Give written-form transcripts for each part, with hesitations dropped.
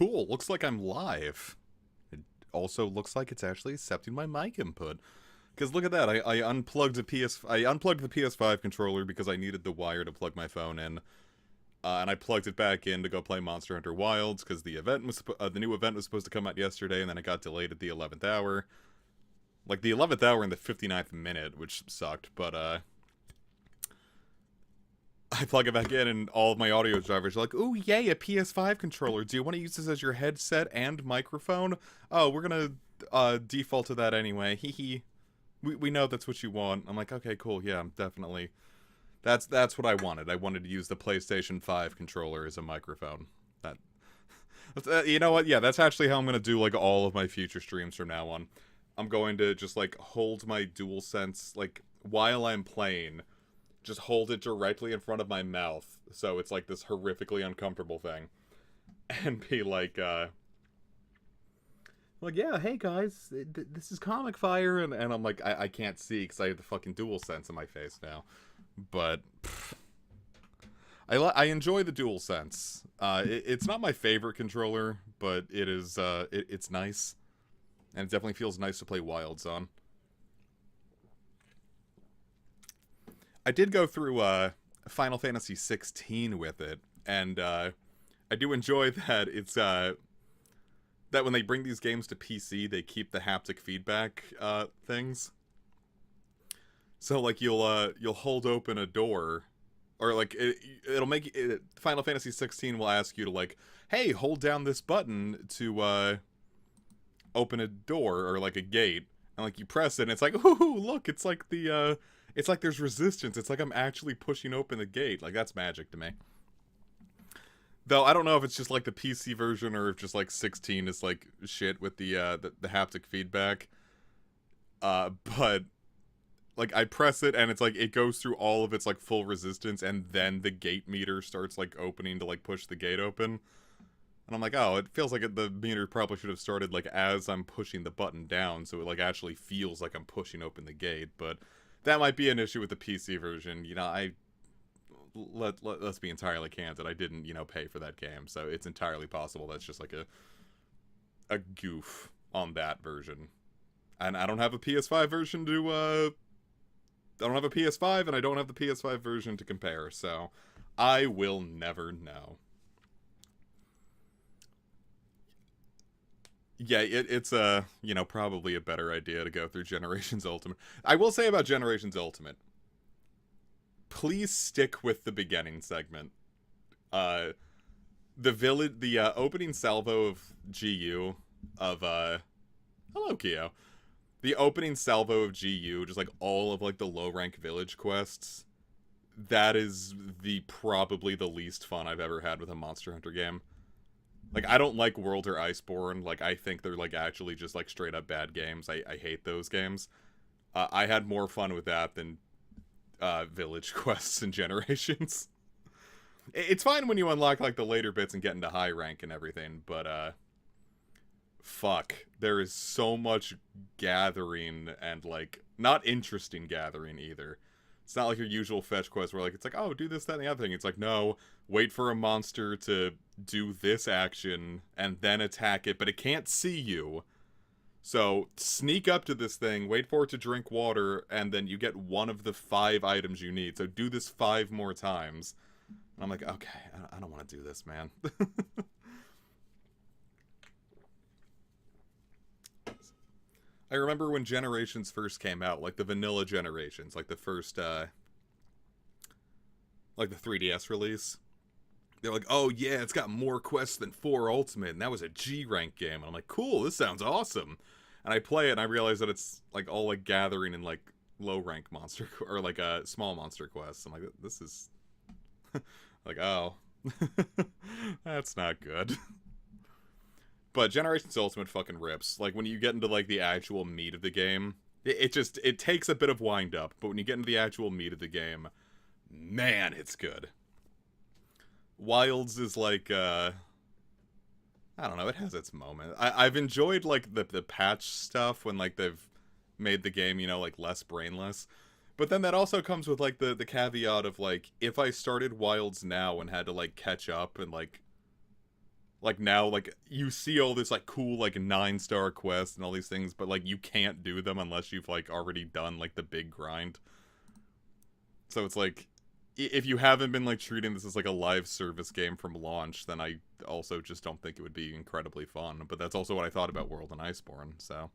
cool, looks like I'm live. It also looks like it's actually accepting my mic input. Because look at that, I unplugged I unplugged the PS5 controller because I needed the wire to plug my phone in. And I plugged it back in to go play Monster Hunter Wilds because the new event was supposed to come out yesterday, and then it got delayed at the 11th hour. Like, the 11th hour in the 59th minute, which sucked, but, I plug it back in, and all of my audio drivers are like, ooh, yay, a PS5 controller. Do you want to use this as your headset and microphone? Oh, we're gonna, default to that anyway. Hee hee. We know that's what you want. I'm like, okay, cool, yeah, I'm definitely... That's what I wanted. I wanted to use the PlayStation 5 controller as a microphone. You know what? Yeah, that's actually how I'm gonna do, like, all of my future streams from now on. I'm going to just, like, hold my DualSense, like, while I'm playing... Just hold it directly in front of my mouth, so it's like this horrifically uncomfortable thing. And be like, yeah, hey guys, this is Comic Fire, and I'm like, I can't see because I have the fucking DualSense in my face now. But, pff, I enjoy the DualSense. It's not my favorite controller, but it is, it's nice. And it definitely feels nice to play Wilds on. I did go through Final Fantasy 16 with it, and I do enjoy that it's that when they bring these games to PC, they keep the haptic feedback things. So like you'll hold open a door, or like it'll make it, Final Fantasy 16 will ask you to like, hey, hold down this button to open a door or like a gate, and like you press it, and it's like, ooh, look, it's like the it's like there's resistance. It's like I'm actually pushing open the gate. Like, that's magic to me. Though, I don't know if it's just, like, the PC version or if just, like, 16 is, like, shit with the haptic feedback. But, like, I press it and it's, like, it goes through all of its, like, full resistance and then the gate meter starts, like, opening to, like, push the gate open. And I'm like, oh, it feels like the meter probably should have started, like, as I'm pushing the button down so it, like, actually feels like I'm pushing open the gate, but... That might be an issue with the PC version. You know, let's be entirely candid. I didn't, you know, pay for that game, so it's entirely possible that's just like a goof on that version. And I don't have a PS5 version to I don't have a PS5 and I don't have the PS5 version to compare, so I will never know. Yeah, it's you know, probably a better idea to go through Generations Ultimate. I will say about Generations Ultimate, please stick with the beginning segment. The opening salvo of GU, of, hello, Kyo. The opening salvo of GU, just like all of like the low rank village quests, that is probably the least fun I've ever had with a Monster Hunter game. Like, I don't like World or Iceborne. Like, I think they're, like, actually just, like, straight-up bad games. I hate those games. I had more fun with that than Village Quests and Generations. It's fine when you unlock, like, the later bits and get into high rank and everything, but, fuck. There is so much gathering and, like, not interesting gathering either. It's not like your usual fetch quest where, like, it's like, oh, do this, that, and the other thing. It's like, no, wait for a monster to do this action and then attack it, but it can't see you. So, sneak up to this thing, wait for it to drink water, and then you get one of the 5 items you need. So, do this 5 more times. And I'm like, okay, I don't want to do this, man. I remember when Generations first came out, like the vanilla Generations, like the first, like the 3DS release. They're like, oh yeah, it's got more quests than 4 Ultimate, and that was a G-rank game. And I'm like, cool, this sounds awesome. And I play it, and I realize that it's, like, all, like, gathering in, like, low-rank monster, or, like, small monster quests. I'm like, this is, like, oh. That's not good. But Generations Ultimate fucking rips. Like, when you get into, like, the actual meat of the game, it takes a bit of wind-up, but when you get into the actual meat of the game, man, it's good. Wilds is, like, I don't know, it has its moment. I've enjoyed, like, the patch stuff when, like, they've made the game, you know, like, less brainless. But then that also comes with, like, the caveat of, like, if I started Wilds now and had to, like, catch up and, like, Like, now, like, you see all this, like, cool, like, 9-star quests and all these things, but, like, you can't do them unless you've, like, already done, like, the big grind. So it's like, if you haven't been, like, treating this as, like, a live service game from launch, then I also just don't think it would be incredibly fun. But that's also what I thought about World and Iceborne, so...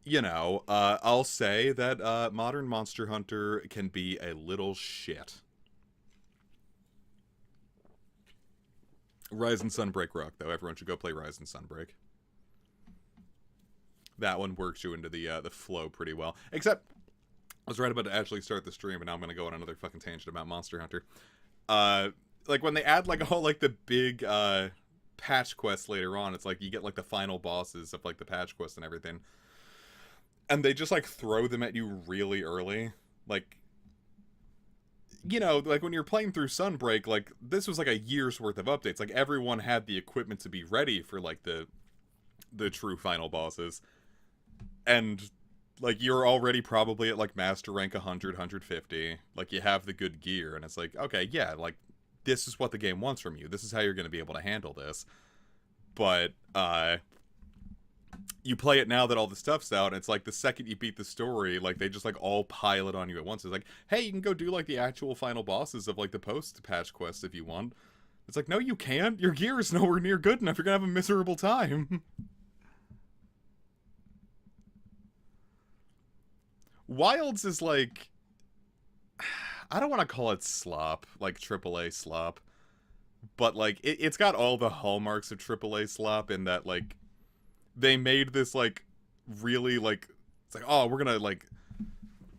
You know, I'll say that modern Monster Hunter can be a little shit. Rise and Sunbreak rock, though. Everyone should go play Rise and Sunbreak. That one works you into the flow pretty well. Except, I was right about to actually start the stream, and now I'm gonna go on another fucking tangent about Monster Hunter. Like, when they add, like, all, like, the big, patch quests later on, it's like, you get, like, the final bosses of, like, the patch quests and everything. And they just, like, throw them at you really early. Like, you know, like, when you're playing through Sunbreak, like, this was, like, a year's worth of updates. Like, everyone had the equipment to be ready for, like, the true final bosses. And, like, you're already probably at, like, Master Rank 100, 150. Like, you have the good gear. And it's like, okay, yeah, like, this is what the game wants from you. This is how you're going to be able to handle this. But, you play it now that all the stuff's out, and it's like the second you beat the story, like, they just, like, all pile it on you at once. It's like, hey, you can go do, like, the actual final bosses of, like, the post-patch quests if you want. It's like, no, you can't. Your gear is nowhere near good enough. You're gonna have a miserable time. Wilds is, like... I don't want to call it slop, like AAA slop. But, like, it's got all the hallmarks of AAA slop in that, like... They made this, like, really, like, it's like, oh, we're gonna, like,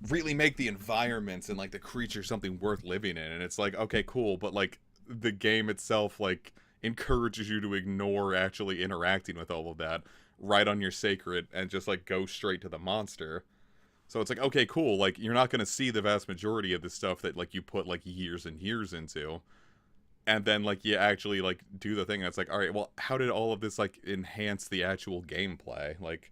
really make the environments and, like, the creatures something worth living in. And it's like, okay, cool, but, like, the game itself, like, encourages you to ignore actually interacting with all of that right on your sacred and just, like, go straight to the monster. So it's like, okay, cool, like, you're not gonna see the vast majority of the stuff that, like, you put, like, years and years into. And then, like, you actually, like, do the thing, and it's like, alright, well, how did all of this, like, enhance the actual gameplay? Like,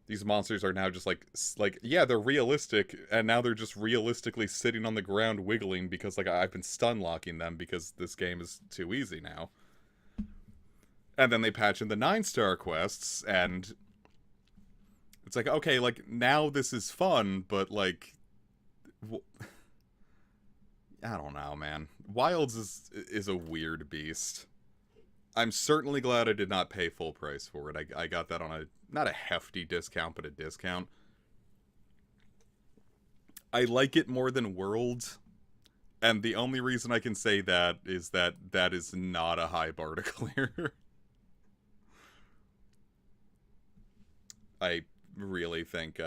these monsters are now just, like, yeah, they're realistic, and now they're just realistically sitting on the ground wiggling because, like, I've been stun-locking them because this game is too easy now. And then they patch in the 9-star quests, and it's like, okay, like, now this is fun, but, like... I don't know, man. Wilds is a weird beast. I'm certainly glad I did not pay full price for it. I got that on a, not a hefty discount, but a discount. I like it more than Worlds, and the only reason I can say that is not a high bar to clear. I really think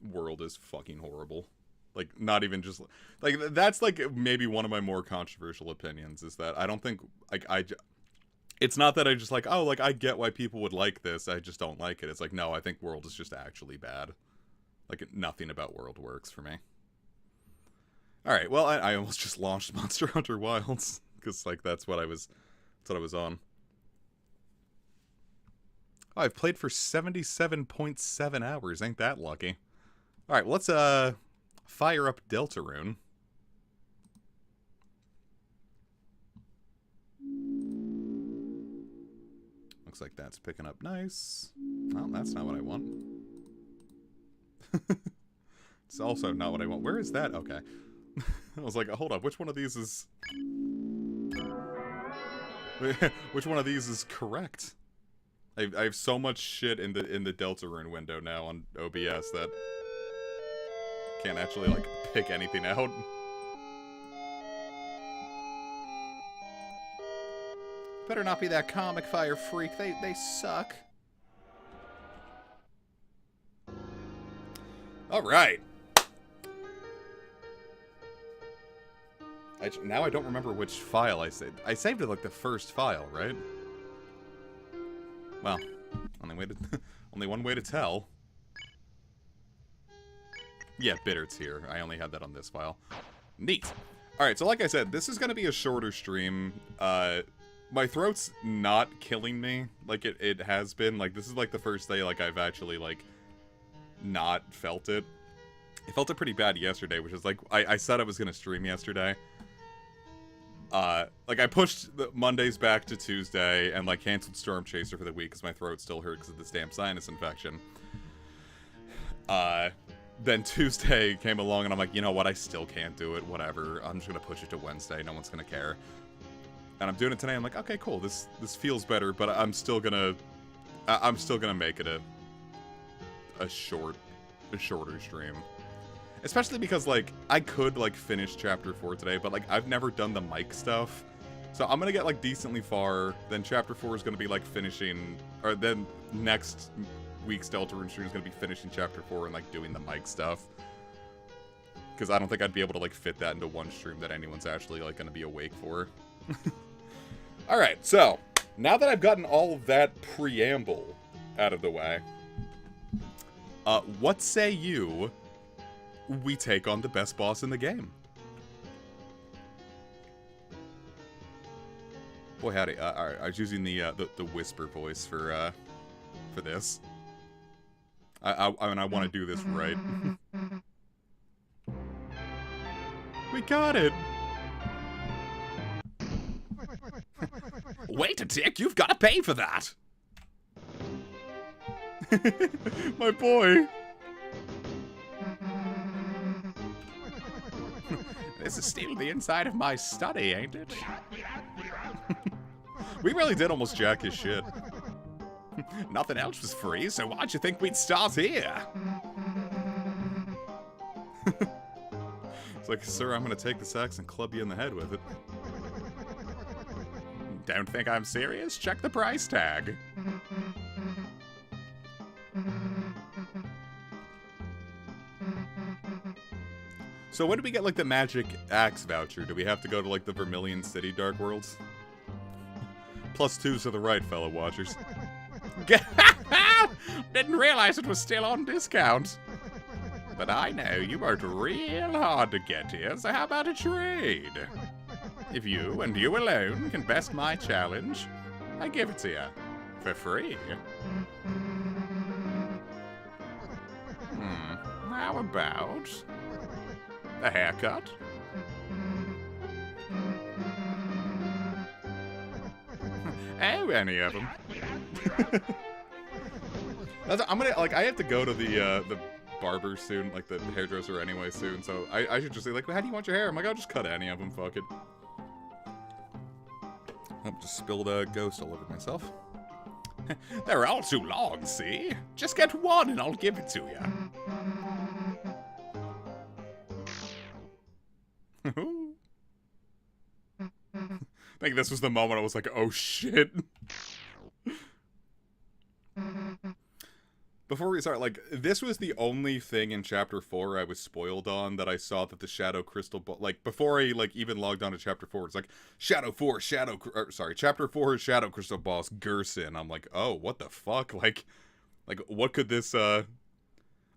World is fucking horrible. Like, not even just... Like, that's, like, maybe one of my more controversial opinions, is that I don't think... Like, it's not that I just, like, oh, like, I get why people would like this, I just don't like it. It's like, no, I think World is just actually bad. Like, nothing about World works for me. Alright, well, I almost just launched Monster Hunter Wilds, because, like, that's what I was on. Oh, I've played for 77.7 hours, ain't that lucky. Alright, well, let's, fire up Deltarune. Looks like that's picking up nice. Well, that's not what I want. It's also not what I want. Where is that? Okay. I was like, hold up, which one of these is... Which one of these is correct? I have so much shit in the Deltarune window now on OBS that... can't actually, like, pick anything out. Better not be that comic fire freak. They suck. Alright. Now I don't remember which file I saved. I saved it, like, the first file, right? Well, only one way to tell. Yeah, Bitter's here. I only had that on this file. Neat. Alright, so like I said, this is gonna be a shorter stream. My throat's not killing me like it has been. Like, this is, like, the first day, like, I've actually, like, not felt it. I felt it pretty bad yesterday, which is, like, I said I was gonna stream yesterday. Like, I pushed the Mondays back to Tuesday and, like, canceled Storm Chaser for the week because my throat still hurt because of this damn sinus infection. Then Tuesday came along and I'm like, you know what, I still can't do it, whatever. I'm just gonna push it to Wednesday, no one's gonna care. And I'm doing it today, I'm like, okay, cool, this feels better, but I'm still gonna make it a shorter stream. Especially because, like, I could, like, finish Chapter 4 today, but, like, I've never done the mic stuff. So I'm gonna get, like, decently far, then Chapter 4 is gonna be, like, finishing, or then next week's Deltarune stream is gonna be finishing Chapter 4 and, like, doing the mic stuff. Because I don't think I'd be able to, like, fit that into one stream that anyone's actually, like, gonna be awake for. Alright, so, now that I've gotten all of that preamble out of the way, what say you we take on the best boss in the game? Boy, howdy. Alright, I was using the whisper voice for this. I want to do this right. We got it! Wait a tick, you've got to pay for that! My boy! This is still the inside of my study, ain't it? We really did almost jack his shit. Nothing else was free, so why'd you think we'd start here? It's like, sir, I'm gonna take this axe and club you in the head with it. Don't think I'm serious? Check the price tag. So when do we get, like, the magic axe voucher? Do we have to go to, like, the Vermilion City Dark Worlds? +2 to the right, fellow watchers. Didn't realize it was still on discount. But I know you worked real hard to get here, so how about a trade? If you, and you alone, can best my challenge, I give it to you. For free. How about a haircut? Oh, any of them. I'm gonna, like, I have to go to the barber soon, like the hairdresser anyway soon, so I should just say, like, how do you want your hair? I'm like, I'll just cut any of them, fuck it. I just spilled a ghost all over myself. They're all too long, see? Just get one and I'll give it to you. I think this was the moment I was like, oh shit. Before we start, like, this was the only thing in Chapter 4 I was spoiled on that I saw that the Shadow Crystal Ball, like, before I, like, even logged on to Chapter 4, it's like, Chapter 4 Shadow Crystal Boss, Gerson. I'm like, oh, what the fuck? Like, what could this, I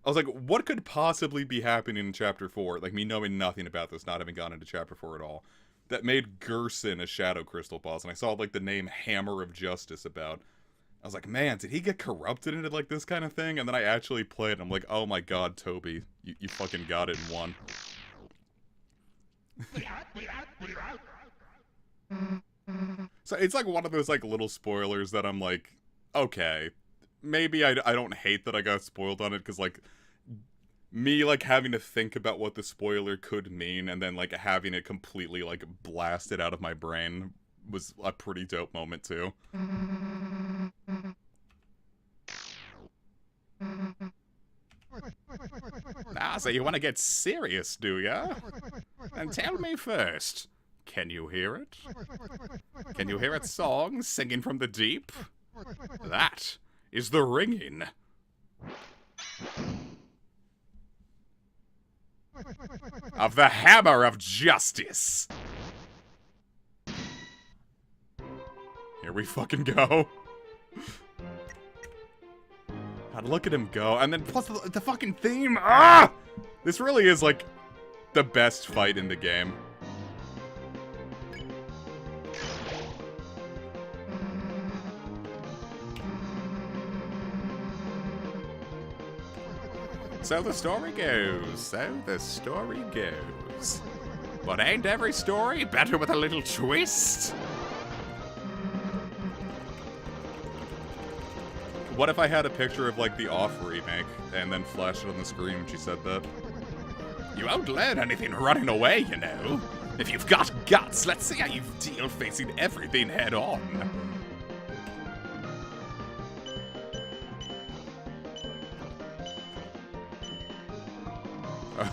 was like, what could possibly be happening in Chapter 4? Like, me knowing nothing about this, not having gone into Chapter 4 at all. That made Gerson a Shadow Crystal Boss, and I saw, like, the name Hammer of Justice about. I was like, man, did he get corrupted into, like, this kind of thing? And then I actually played, and I'm like, oh my god, Toby, you fucking got it in one. So it's, like, one of those, like, little spoilers that I'm like, okay, maybe I don't hate that I got spoiled on it, because, like, me, like, having to think about what the spoiler could mean, and then, like, having it completely, like, blasted out of my brain was a pretty dope moment, too. Ah, so you want to get serious, do ya? Then tell me first, can you hear it? Can you hear its song singing from the deep? That is the ringing of the Hammer of Justice. Here we fucking go. God, look at him go. And then plus the fucking theme. Ah! This really is, like, the best fight in the game. So the story goes. But ain't every story better with a little twist? What if I had a picture of, like, the Off remake, and then flashed it on the screen when she said that? You won't learn anything running away, you know. If you've got guts, let's see how you deal facing everything head on.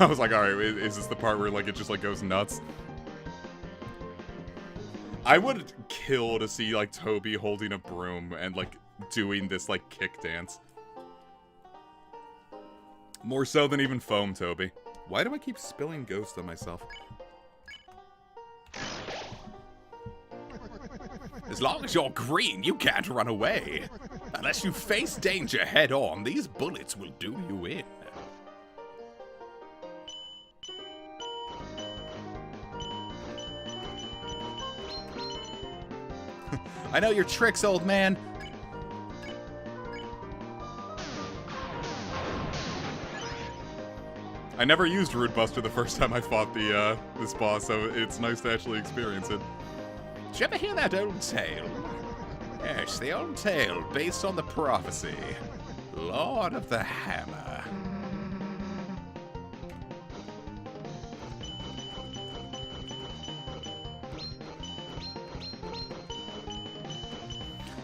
I was like, alright, is this the part where, like, it just, like, goes nuts? I would kill to see, like, Toby holding a broom and, like, doing this, like, kick dance. More so than even Foam Toby. Why do I keep spilling Ghost on myself? As long as you're green, you can't run away. Unless you face danger head on, these bullets will do you in. I know your tricks, old man. I never used Root Buster the first time I fought this boss, so it's nice to actually experience it. Did you ever hear that old tale? Yes, the old tale based on the prophecy. Lord of the Hammer.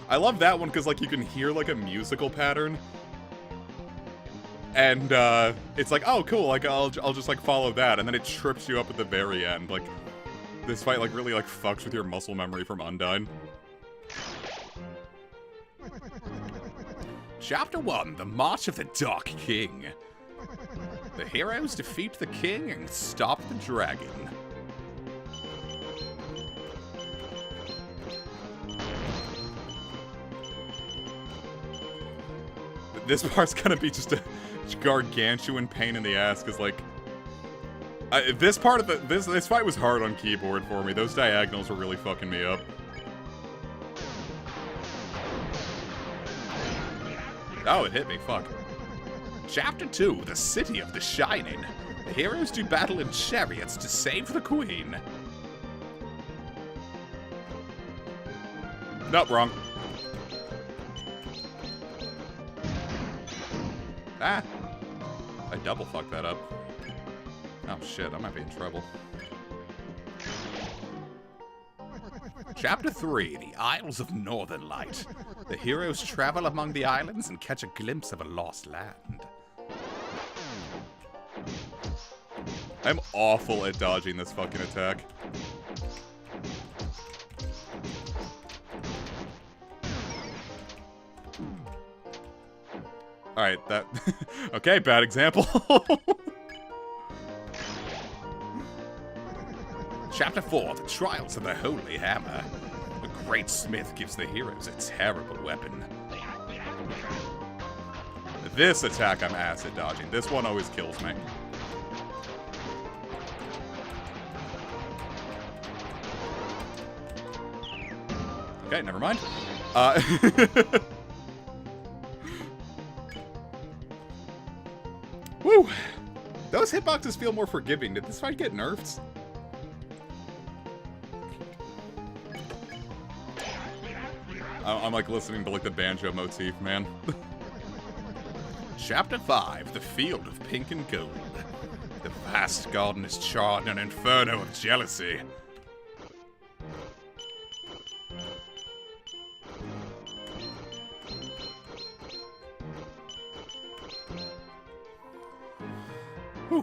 I love that one because, like, you can hear, like, a musical pattern. And, it's like, oh, cool, like, I'll just, like, follow that. And then it trips you up at the very end. Like, this fight, like, really, like, fucks with your muscle memory from Undyne. Chapter 1, The March of the Dark King. The heroes defeat the king and stop the dragon. This part's gonna be just a gargantuan pain in the ass, because, like, this part of this fight was hard on keyboard for me. Those diagonals were really fucking me up. Oh, it hit me, fuck. Chapter 2, The City of the Shining. The heroes do battle in chariots to save the queen. Nope, wrong. Ah! I double fucked that up. Oh shit, I might be in trouble. Chapter 3, The Isles of Northern Light. The heroes travel among the islands and catch a glimpse of a lost land. I'm awful at dodging this fucking attack. Alright, that... okay, bad example. Chapter 4, The Trials of the Holy Hammer. The Great Smith gives the heroes a terrible weapon. This attack I'm acid dodging. This one always kills me. Okay, never mind. Woo! Those hitboxes feel more forgiving. Did this fight get nerfed? I'm like listening to like the banjo motif, man. Chapter 5, The Field of Pink and Gold. The vast garden is charred in an inferno of jealousy. Whew.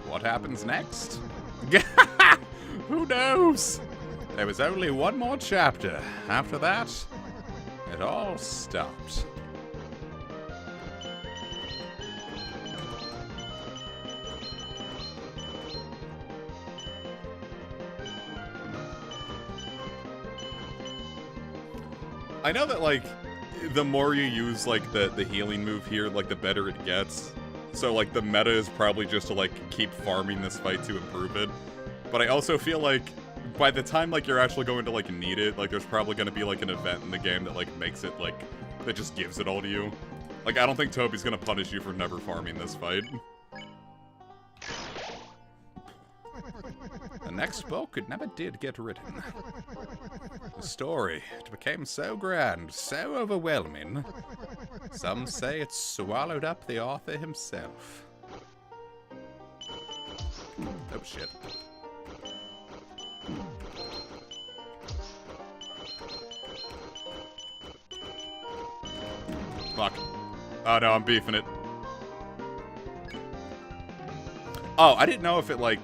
What happens next? Who knows? There was only one more chapter. After that, it all stopped. I know that, like, the more you use, like, the healing move here, like, the better it gets. So, like, the meta is probably just to, like, keep farming this fight to improve it. But I also feel like by the time, like, you're actually going to, like, need it, like, there's probably going to be, like, an event in the game that, like, makes it, like, that just gives it all to you. Like, I don't think Toby's gonna punish you for never farming this fight. The next book, it never did get written. The story, it became so grand, so overwhelming. Some say it swallowed up the author himself. Oh, shit. Fuck. Oh, no, I'm beefing it. Oh, I didn't know if it, like,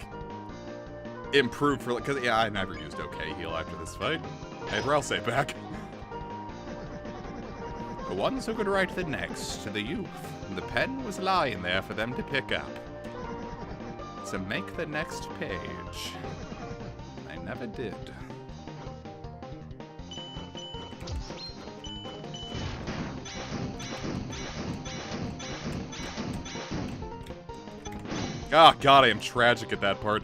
improved for, like, because, yeah, I never used OK heal after this fight. Hey, Rel, say back. The ones who could write the next to the youth, and the pen was lying there for them to pick up. To make the next page. I never did. Oh, God, I am tragic at that part.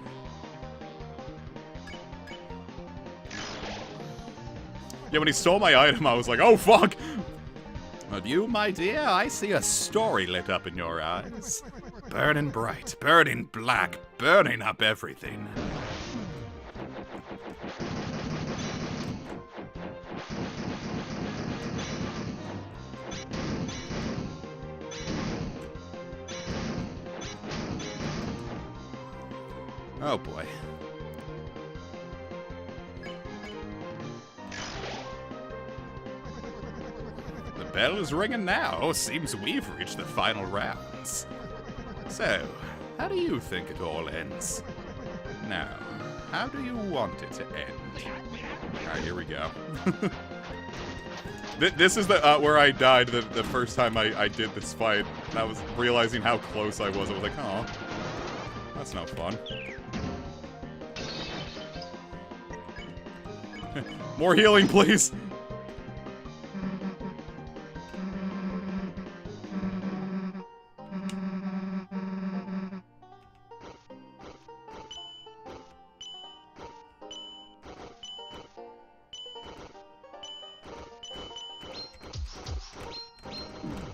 Yeah, when he stole my item, I was like, oh, fuck! Of you, my dear, I see a story lit up in your eyes. Burning bright, burning black, burning up everything. Oh, boy. The bell is ringing now. Seems we've reached the final rounds. So, how do you think it all ends? Now, how do you want it to end? Alright, here we go. This is the where I died the first time I did this fight. And I was realizing how close I was. I was like, oh, that's no fun. More healing, please!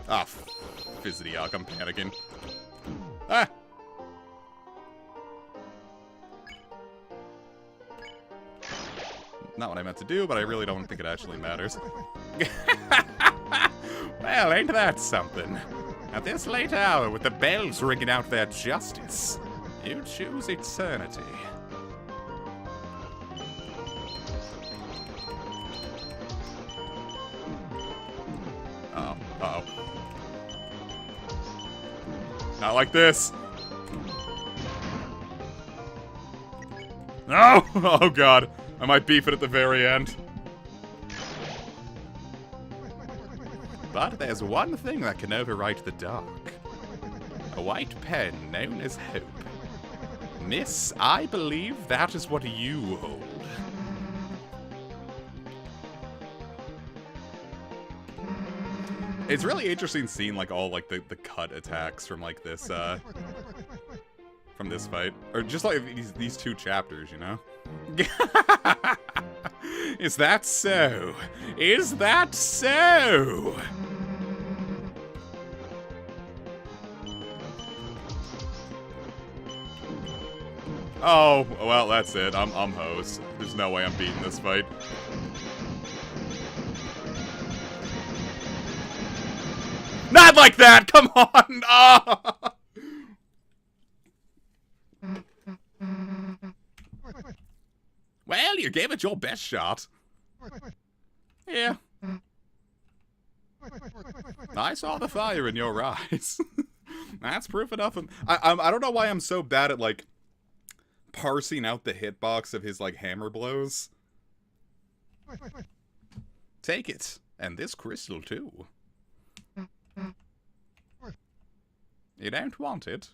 Ah, fizzity yuck, I'm panicking. Ah! Not what I meant to do, but I really don't think it actually matters. Well, ain't that something? At this late hour, with the bells ringing out their justice, you choose eternity. Uh-oh. Not like this. No! Oh, God. I might beef it at the very end. But there's one thing that can overwrite the dark. A white pen known as hope. Miss, I believe that is what you hold. It's really interesting seeing, like, all, like, the cut attacks from, like, this, from this fight. Or just, like, these two chapters, you know? Is that so? Is that so? Oh, well, that's it. I'm host. There's no way I'm beating this fight. Not like that! Come on! Oh! Well, you gave it your best shot. Yeah. I saw the fire in your eyes. That's proof enough. I don't know why I'm so bad at, like, parsing out the hitbox of his, like, hammer blows. Take it. And this crystal, too. You don't want it?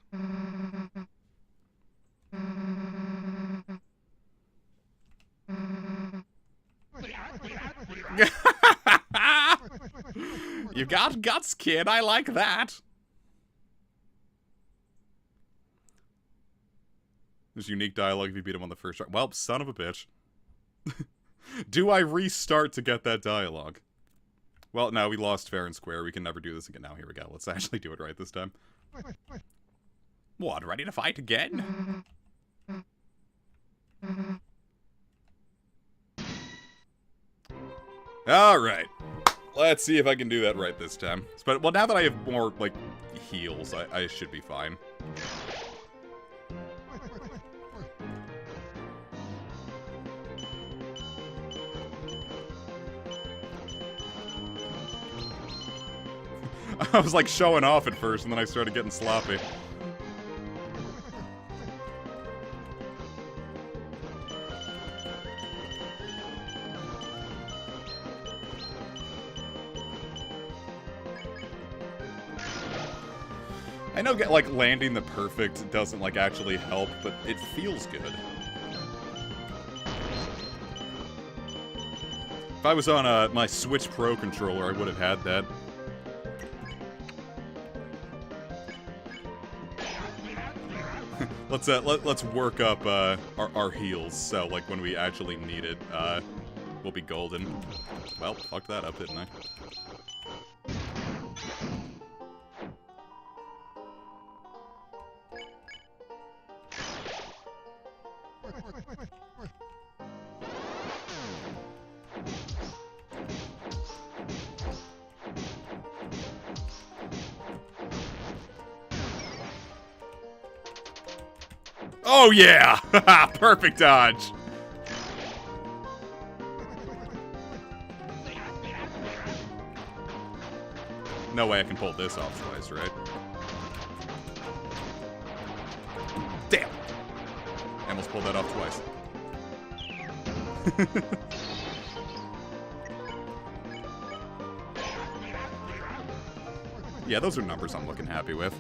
You got guts, kid. I like that. There's unique dialogue if you beat him on the first try. Well, son of a bitch. Do I restart to get that dialogue? Well, no, we lost fair and square. We can never do this again. Now, here we go. Let's actually do it right this time. What, ready to fight again? Alright. Let's see if I can do that right this time. But, well, now that I have more, like, heals, I should be fine. I was, like, showing off at first, and then I started getting sloppy. I know, like, landing the perfect doesn't, like, actually help, but it feels good. If I was on my Switch Pro controller, I would have had that. Let's work up our heals, so, like, when we actually need it, we'll be golden. Well, fucked that up, didn't I? Oh yeah! Perfect dodge! No way I can pull this off twice, right? Damn! I almost pulled that off twice. Yeah, those are numbers I'm looking happy with.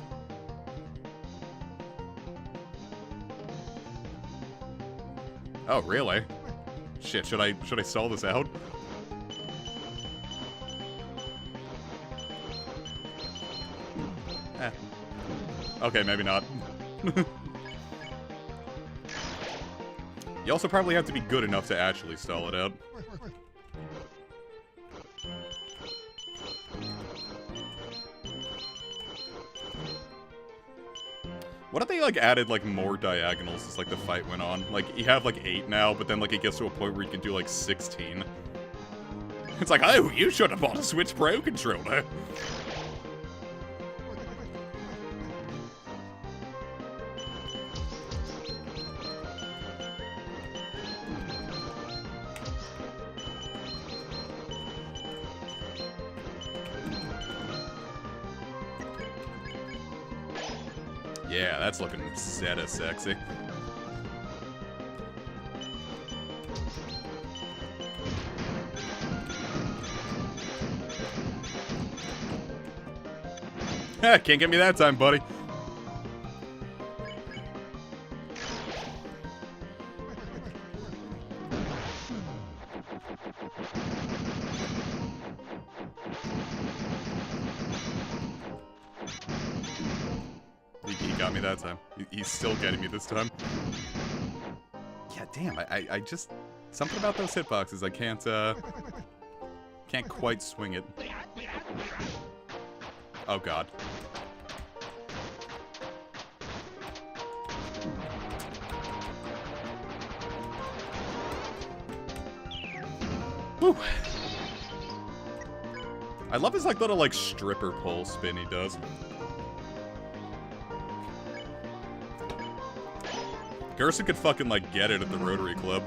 Oh, really? Shit, should I stall this out? Eh. Okay, maybe not. You also probably have to be good enough to actually stall it out. What if they, like, added, like, more diagonals as, like, the fight went on? Like, you have, like, 8 now, but then, like, it gets to a point where you can do, like, 16. It's like, oh, you should have bought a Switch Pro controller. Yeah, that's looking Zeta sexy. Can't get me that time, buddy. He got me that time. He's still getting me this time. Yeah, damn, I just... Something about those hitboxes, I can't quite swing it. Oh, God. Woo! I love his, like, little, like, stripper pole spin he does. Gerson could fucking, like, get it at the Rotary Club.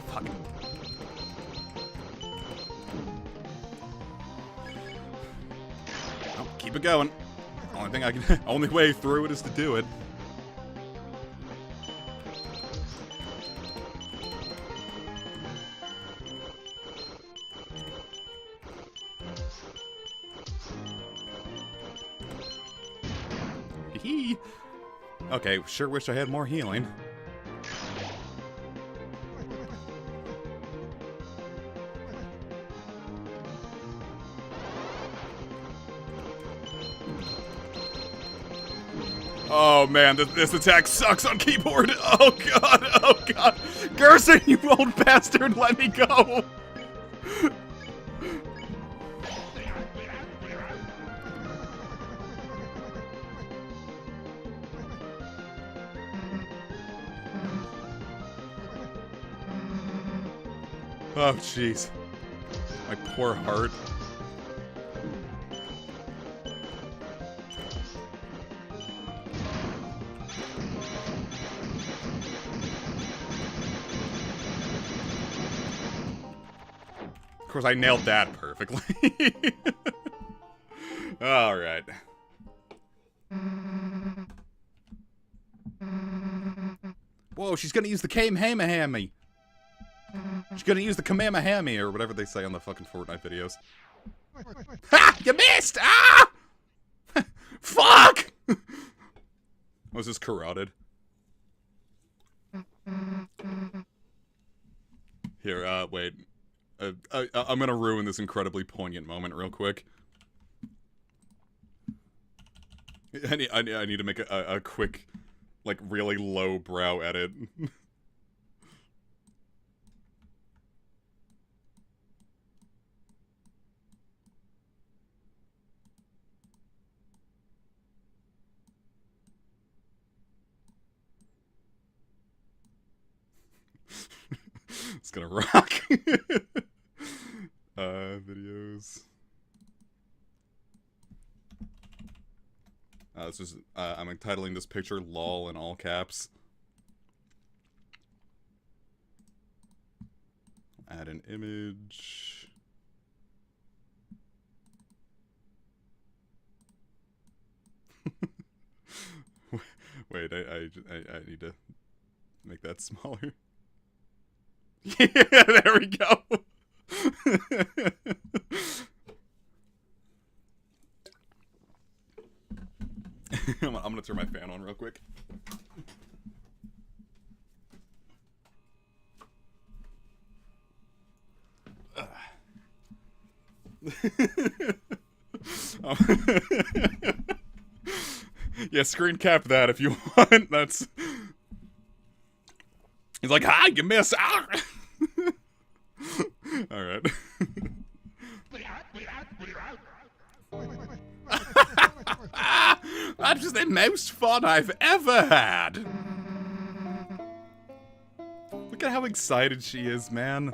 Fuck. Oh, keep it going. Only way through it is to do it. Okay, sure wish I had more healing. Oh man, this attack sucks on keyboard. Oh god, oh god. Gerson, you old bastard, let me go. Oh jeez. My poor heart. Of course, I nailed that perfectly. Alright. Whoa, she's gonna use the Kamehameha. She's gonna use the Kamehameha, or whatever they say on the fucking Fortnite videos. Ha! You missed! Ah! Fuck! Was this carotid? Here, wait. I'm gonna ruin this incredibly poignant moment real quick. I need to make a quick, like, really low brow edit. It's gonna rock. Videos. This is, I'm entitling this picture LOL in all caps. Add an image. Wait, I need to make that smaller. Yeah, there we go. I'm gonna turn my fan on real quick. Yeah, screen cap that if you want. That's. He's like, "Hi, you miss." Ah! All right. That was the most fun I've ever had. Look at how excited she is, man.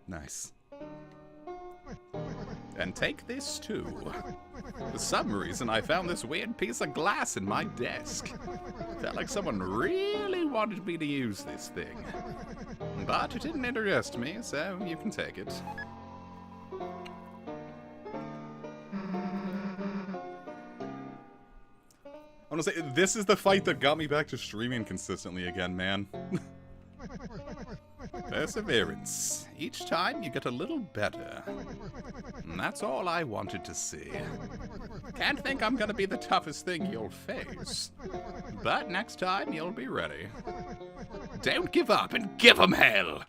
Nice. And take this too. For some reason, I found this weird piece of glass in my desk. Felt like someone really wanted me to use this thing. But it didn't interest me, so you can take it. I want to say, this is the fight that got me back to streaming consistently again, man. Perseverance. Each time you get a little better. And that's all I wanted to see. Can't think I'm gonna be the toughest thing you'll face. But next time you'll be ready. Don't give up and give 'em hell!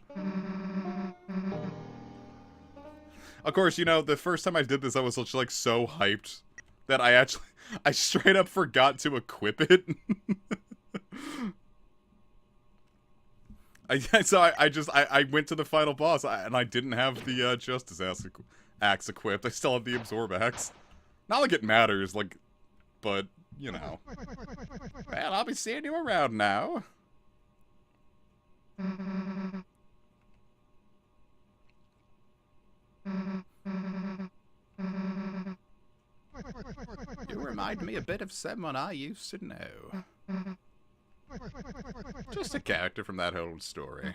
Of course, you know, the first time I did this I was like so hyped that I straight up forgot to equip it. I went to the final boss and I didn't have the Justice Axe equipped. I still have the Absorb Axe. Not like it matters, like, but, you know. Well, I'll be seeing you around now. You remind me a bit of someone I used to know. Just a character from that old story.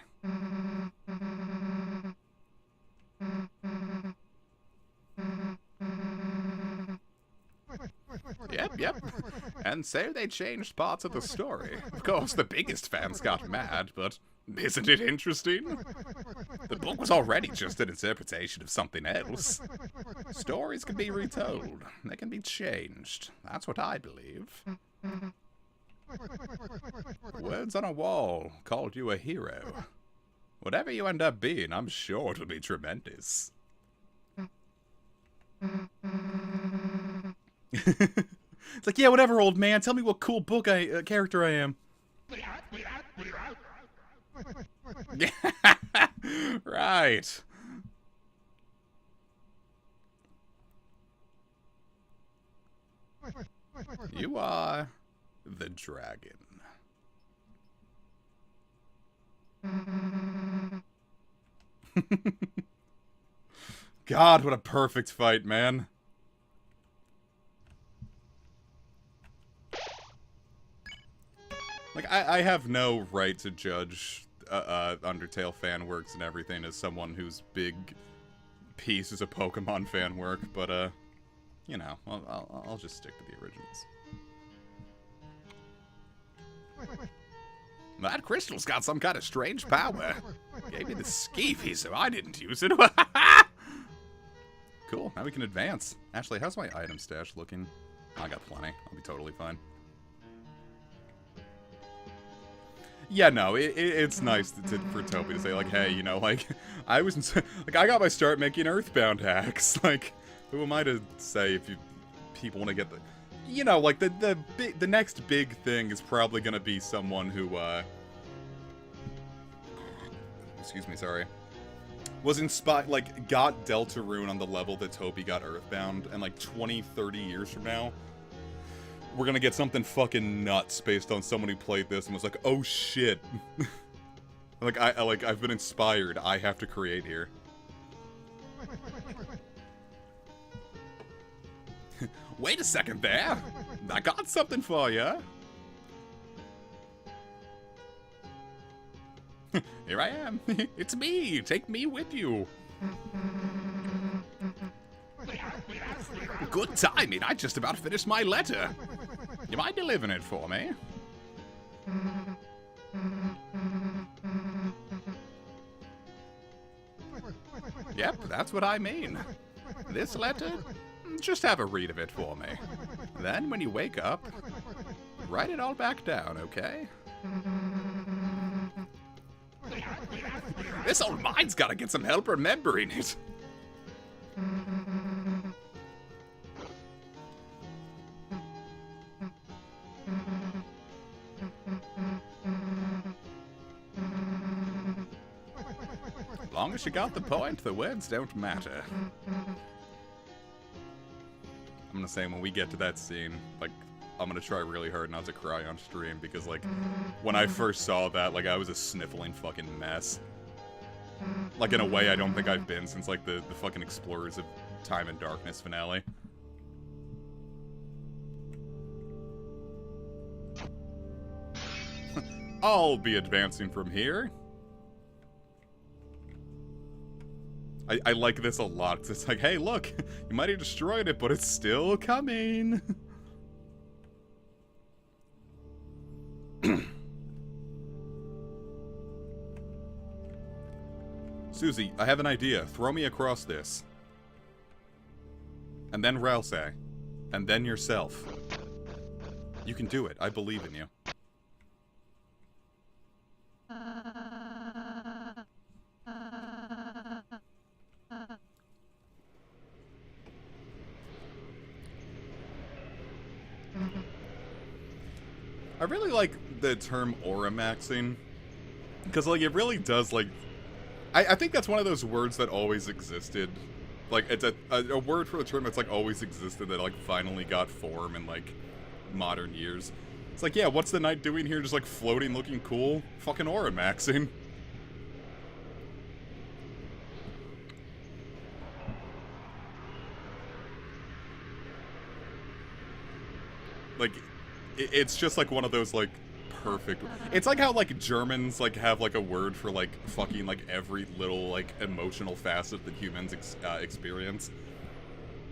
Yep. And so they changed parts of the story. Of course, the biggest fans got mad, but isn't it interesting? The book was already just an interpretation of something else. Stories can be retold. They can be changed. That's what I believe. Words on a wall called you a hero. Whatever you end up being, I'm sure it'll be tremendous. It's like, yeah, whatever, old man. Tell me what cool book character I am. Right. You are the dragon. God, what a perfect fight, man. Like, I have no right to judge Undertale fan works and everything as someone whose big piece is a Pokemon fan work, but, you know, I'll just stick to the originals. That crystal's got some kind of strange power. Gave me the skeevy, so I didn't use it. Cool, now we can advance. Actually, how's my item stash looking? I got plenty. I'll be totally fine. Yeah, no, it's nice for Toby to say, like, hey, you know, like, I got my start making Earthbound hacks. Like, who am I to say if people want to get the... You know, like, the next big thing is probably gonna be someone who, excuse me, sorry. Was inspired, like, got Deltarune on the level that Toby got Earthbound, and, like, 20, 30 years from now, we're gonna get something fucking nuts based on someone who played this and was like, oh shit. I've been inspired. I have to create here. Wait a second there. I got something for you. Here I am. It's me. Take me with you. Good timing. I just about finished my letter. You mind delivering it for me? Yep, that's what I mean. This letter? Just have a read of it for me. Then, when you wake up, write it all back down, okay? This old mind's gotta get some help remembering it. Long as you got the point, the words don't matter. I'm gonna say, when we get to that scene, like, I'm gonna try really hard not to cry on stream, because, like, when I first saw that, like, I was a sniffling fucking mess. Like, in a way I don't think I've been since, like, the fucking Explorers of Time and Darkness finale. I'll be advancing from here. I like this a lot. It's like, hey, look, you might have destroyed it, but it's still coming. Susie, I have an idea. Throw me across this. And then Rouse. And then yourself. You can do it. I believe in you. I really like the term aura maxing, because, like, it really does, like, I think that's one of those words that always existed. Like, it's a word for the term that's, like, always existed that, like, finally got form in, like, modern years. It's like, yeah, what's the knight doing here? Just, like, floating, looking cool? Fucking aura maxing. Like, it's just, like, one of those, like, perfect... It's like how, like, Germans, like, have, like, a word for, like, fucking, like, every little, like, emotional facet that humans experience.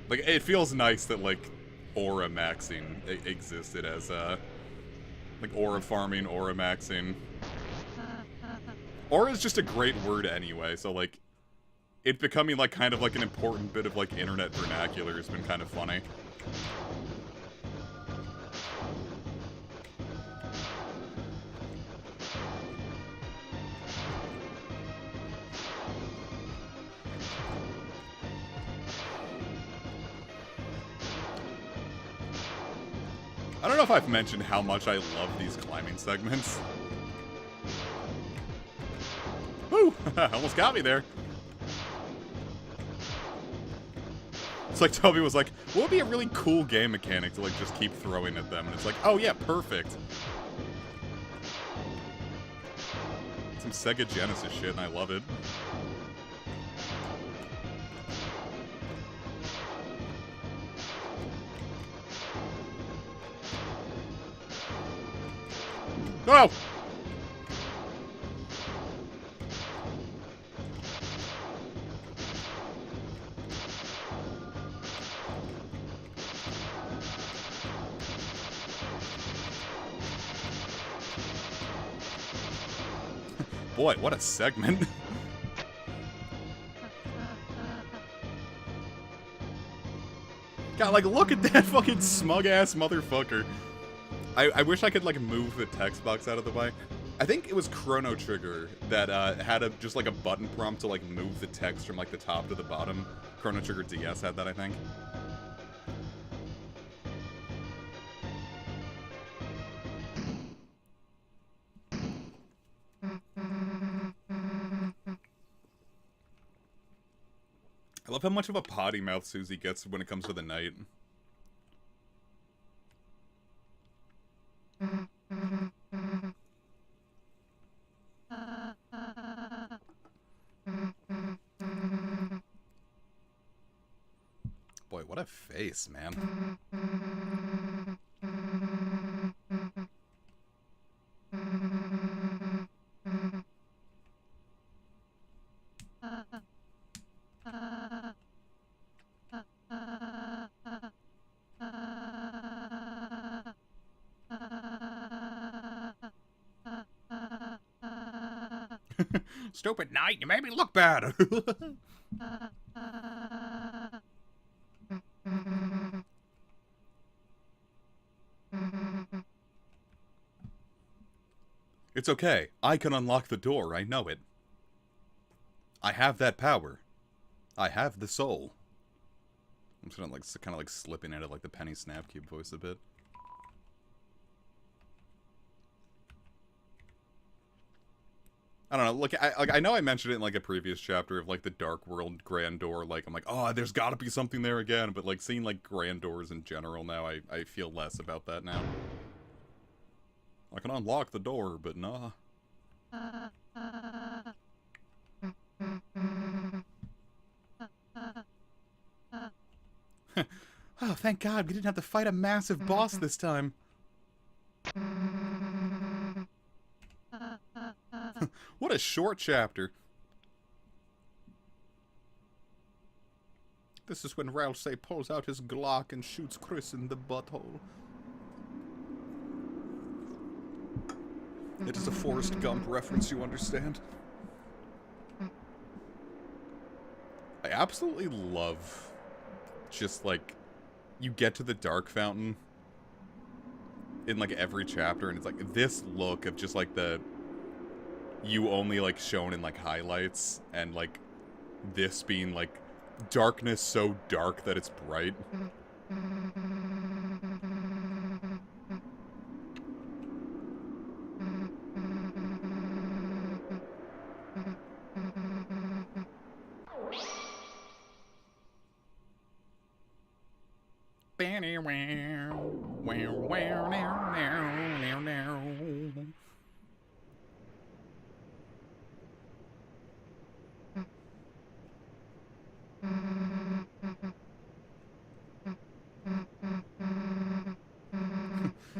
Like, it feels nice that, like, aura maxing existed as, like, aura farming, aura maxing. Aura is just a great word anyway, so, like, it becoming, like, kind of, like, an important bit of, like, internet vernacular has been kind of funny. I don't know if I've mentioned how much I love these climbing segments. Woo! Almost got me there. It's like Toby was like, what would be a really cool game mechanic to like just keep throwing at them? And it's like, oh yeah, perfect. Some Sega Genesis shit, and I love it. Oh! Boy, what a segment. God, like, look at that fucking smug-ass motherfucker. I wish I could, like, move the text box out of the way. I think it was Chrono Trigger that had just, like, a button prompt to, like, move the text from, like, the top to the bottom. Chrono Trigger DS had that, I think. I love how much of a potty mouth Susie gets when it comes to the night. Boy, what a face, man. Stupid night, you made me look bad. It's okay. I can unlock the door. I know it. I have that power. I have the soul. I'm just gonna, like, kind of, like, slipping into, like, the Penny Snapcube voice a bit. I don't know, look, I know I mentioned it in, like, a previous chapter of, like, the Dark World Grand Door, like, I'm like, oh, there's gotta be something there again, but, like, seeing, like, Grand Doors in general now, I feel less about that now. I can unlock the door, but nah. Oh, thank God, we didn't have to fight a massive boss this time. What a short chapter. This is when Ralsei pulls out his Glock and shoots Chris in the butthole. It is a Forrest Gump reference, you understand? I absolutely love just, like, you get to the Dark Fountain in, like, every chapter, and it's like this look of just, like, the you only, like, shown in, like, highlights, and, like, this being, like, darkness so dark that it's bright.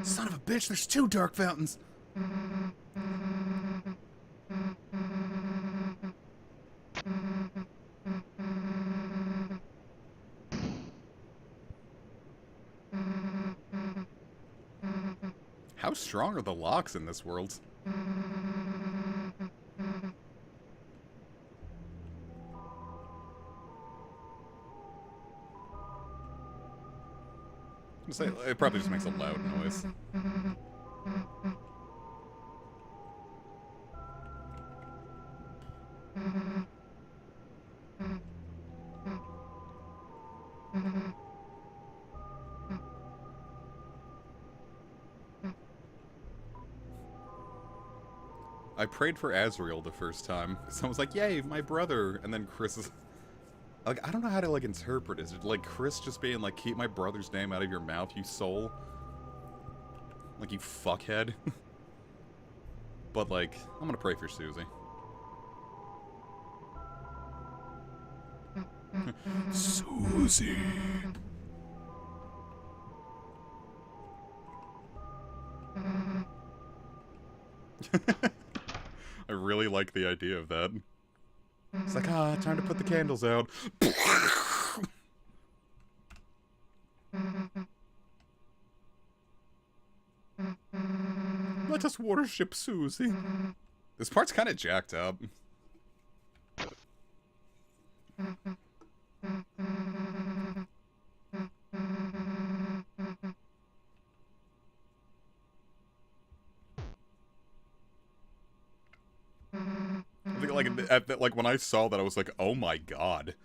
Son of a bitch, there's 2 Dark Fountains! How strong are the locks in this world? It probably just makes a loud noise. I prayed for Azrael the first time. Someone was like, yay, my brother. And then Chris is... Like, I don't know how to, like, interpret it. Is it, like, Chris just being like, keep my brother's name out of your mouth, you soul? Like, you fuckhead? But, like, I'm gonna pray for Susie. Susie. I really like the idea of that. It's like, time to put the candles out. Let us worship Susie. This part's kind of jacked up. I think, like when I saw that, I was like, "Oh my god!"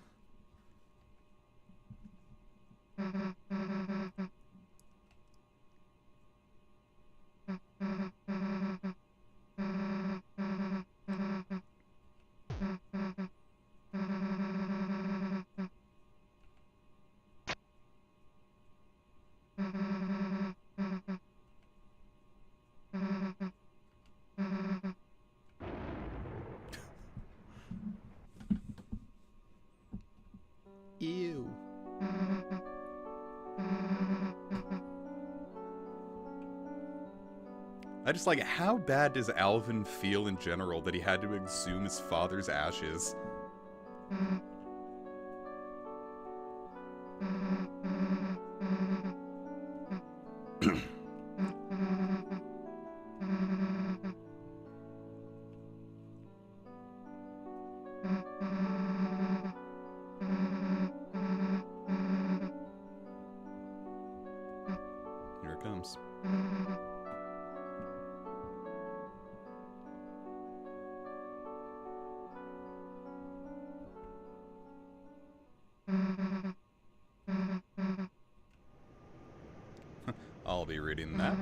Ew. I just like, how bad does Alvin feel in general that he had to exhume his father's ashes? Here it comes. I'll be reading that.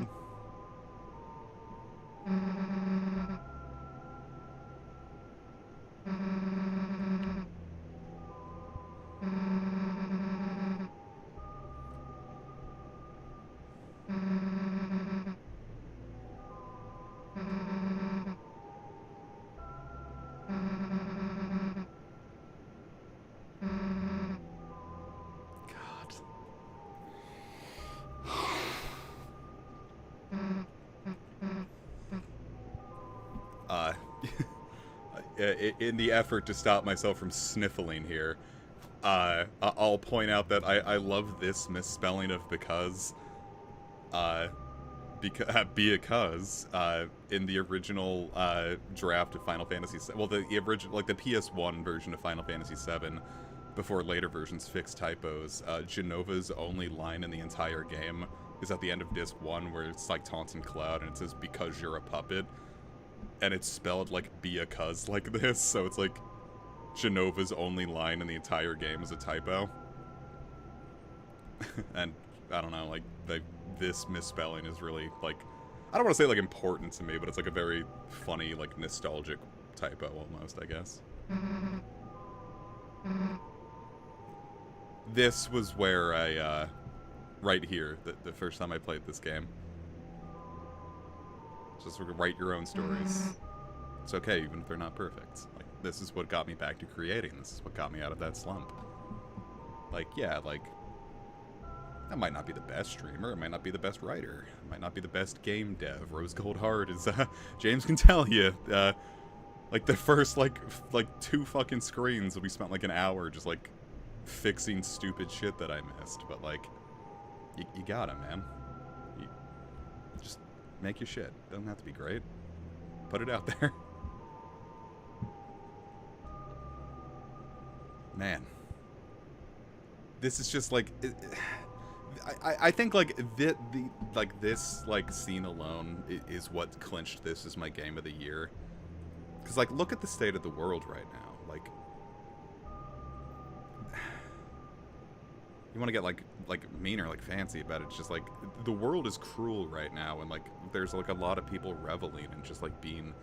In the effort to stop myself from sniffling here, I'll point out that I love this misspelling of because in the original draft of Final Fantasy VII, well, the original, like the PS1 version of Final Fantasy VII, before later versions fixed typos, Genova's only line in the entire game is at the end of Disc 1, where it's like taunting Cloud, and it says, because you're a puppet. And it's spelled like be-a-cuz like this, so it's like Genova's only line in the entire game is a typo. And I don't know, like this misspelling is really like, I don't want to say like important to me, but it's like a very funny, like nostalgic typo almost, I guess. This was where I right here, the first time I played this game. Just sort of write your own stories. It's okay, even if they're not perfect. Like, this is what got me back to creating. This is what got me out of that slump. Like, yeah, like, I might not be the best streamer, I might not be the best writer, I might not be the best game dev. Rose Gold Heart is, James can tell you, like, the first, like 2 fucking screens, we spent, like, an hour just, like, fixing stupid shit that I missed. But, like, you got it, man. You just make your shit. Doesn't have to be great. Put it out there. Man. This is just like I think like this like scene alone is what clinched this as my game of the year. Cuz like look at the state of the world right now. Like you want to get like mean or like fancy about it. It's just like the world is cruel right now, and like there's like a lot of people reveling and just like being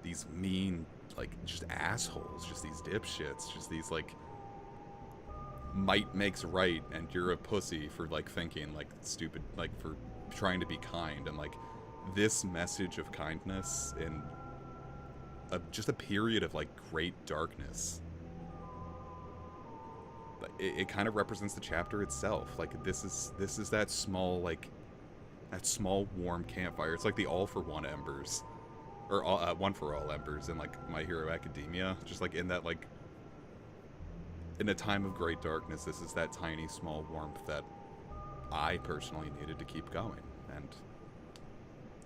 these mean, like, just assholes, just these dipshits, just these, like, might makes right, and you're a pussy for, like, thinking, like, stupid, like, for trying to be kind, and, like, this message of kindness in just a period of, like, great darkness. It kind of represents the chapter itself. Like, this is that small, like, that small warm campfire. It's like the all for one embers, or all, one for all embers in, like, My Hero Academia. Just like in that, like, in a time of great darkness, this is that tiny small warmth that I personally needed to keep going. And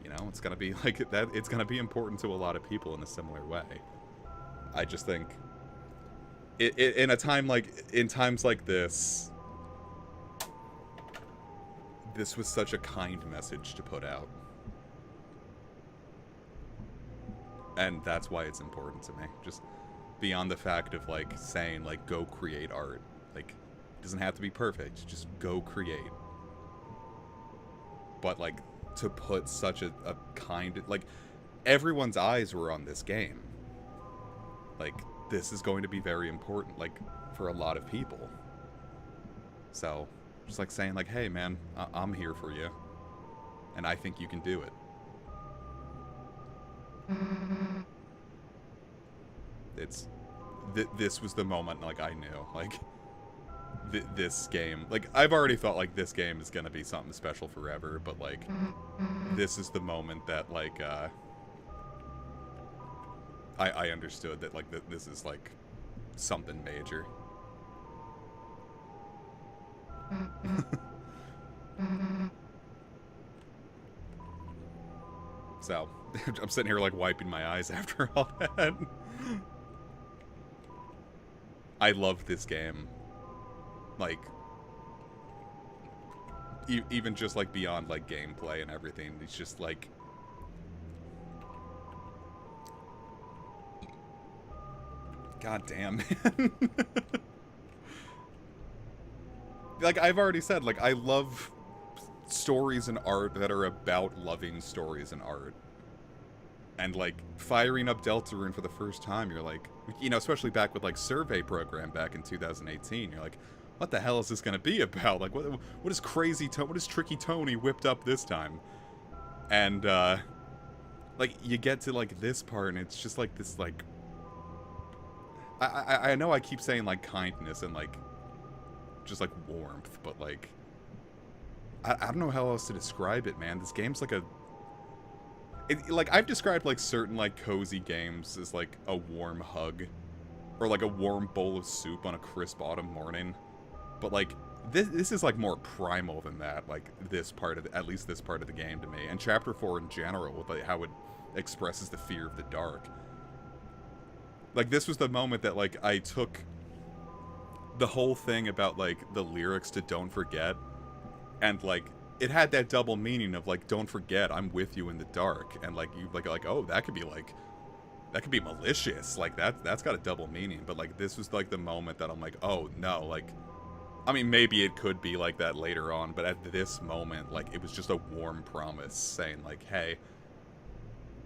you know, it's gonna be like that. It's gonna be important to a lot of people in a similar way. I just think in a time like, in times like this was such a kind message to put out. And that's why it's important to me. Just beyond the fact of, like, saying, like, go create art. Like, it doesn't have to be perfect. Just go create. But, like, to put such a kind... Like, everyone's eyes were on this game. Like, this is going to be very important, like, for a lot of people. So, just, like, saying, like, hey, man, I'm here for you. And I think you can do it. It's... this was the moment, like, I knew. Like, this game... Like, I've already thought, like, this game is gonna be something special forever, but, like, this is the moment that, like, I understood that, like, this is, like, something major. So, I'm sitting here, like, wiping my eyes after all that. I love this game. Like, even just, like, beyond, like, gameplay and everything. It's just, like... God damn, man. Like, I've already said, like, I love stories and art that are about loving stories and art. And, like, firing up Deltarune for the first time, you're like, you know, especially back with, like, Survey Program back in 2018, you're like, what the hell is this gonna be about? Like, what is what is Tricky Tony whipped up this time? And, like, you get to, like, this part, and it's just, like, this, like... I know I keep saying, like, kindness and, like, just, like, warmth, but, like... I don't know how else to describe it, man. This game's like a... like, I've described, like, certain, like, cozy games as, like, a warm hug. Or, like, a warm bowl of soup on a crisp autumn morning. But, like, this is, like, more primal than that. Like, this part of... at least this part of the game to me. And Chapter 4 in general, with, like, how it expresses the fear of the dark. Like, this was the moment that, like, I took the whole thing about, like, the lyrics to Don't Forget, and, like, it had that double meaning of, like, don't forget, I'm with you in the dark, and, like, you, like, oh, that could be, like, that could be malicious, like, that's got a double meaning, but, like, this was, like, the moment that I'm like, oh, no, like, I mean, maybe it could be like that later on, but at this moment, like, it was just a warm promise, saying, like, hey,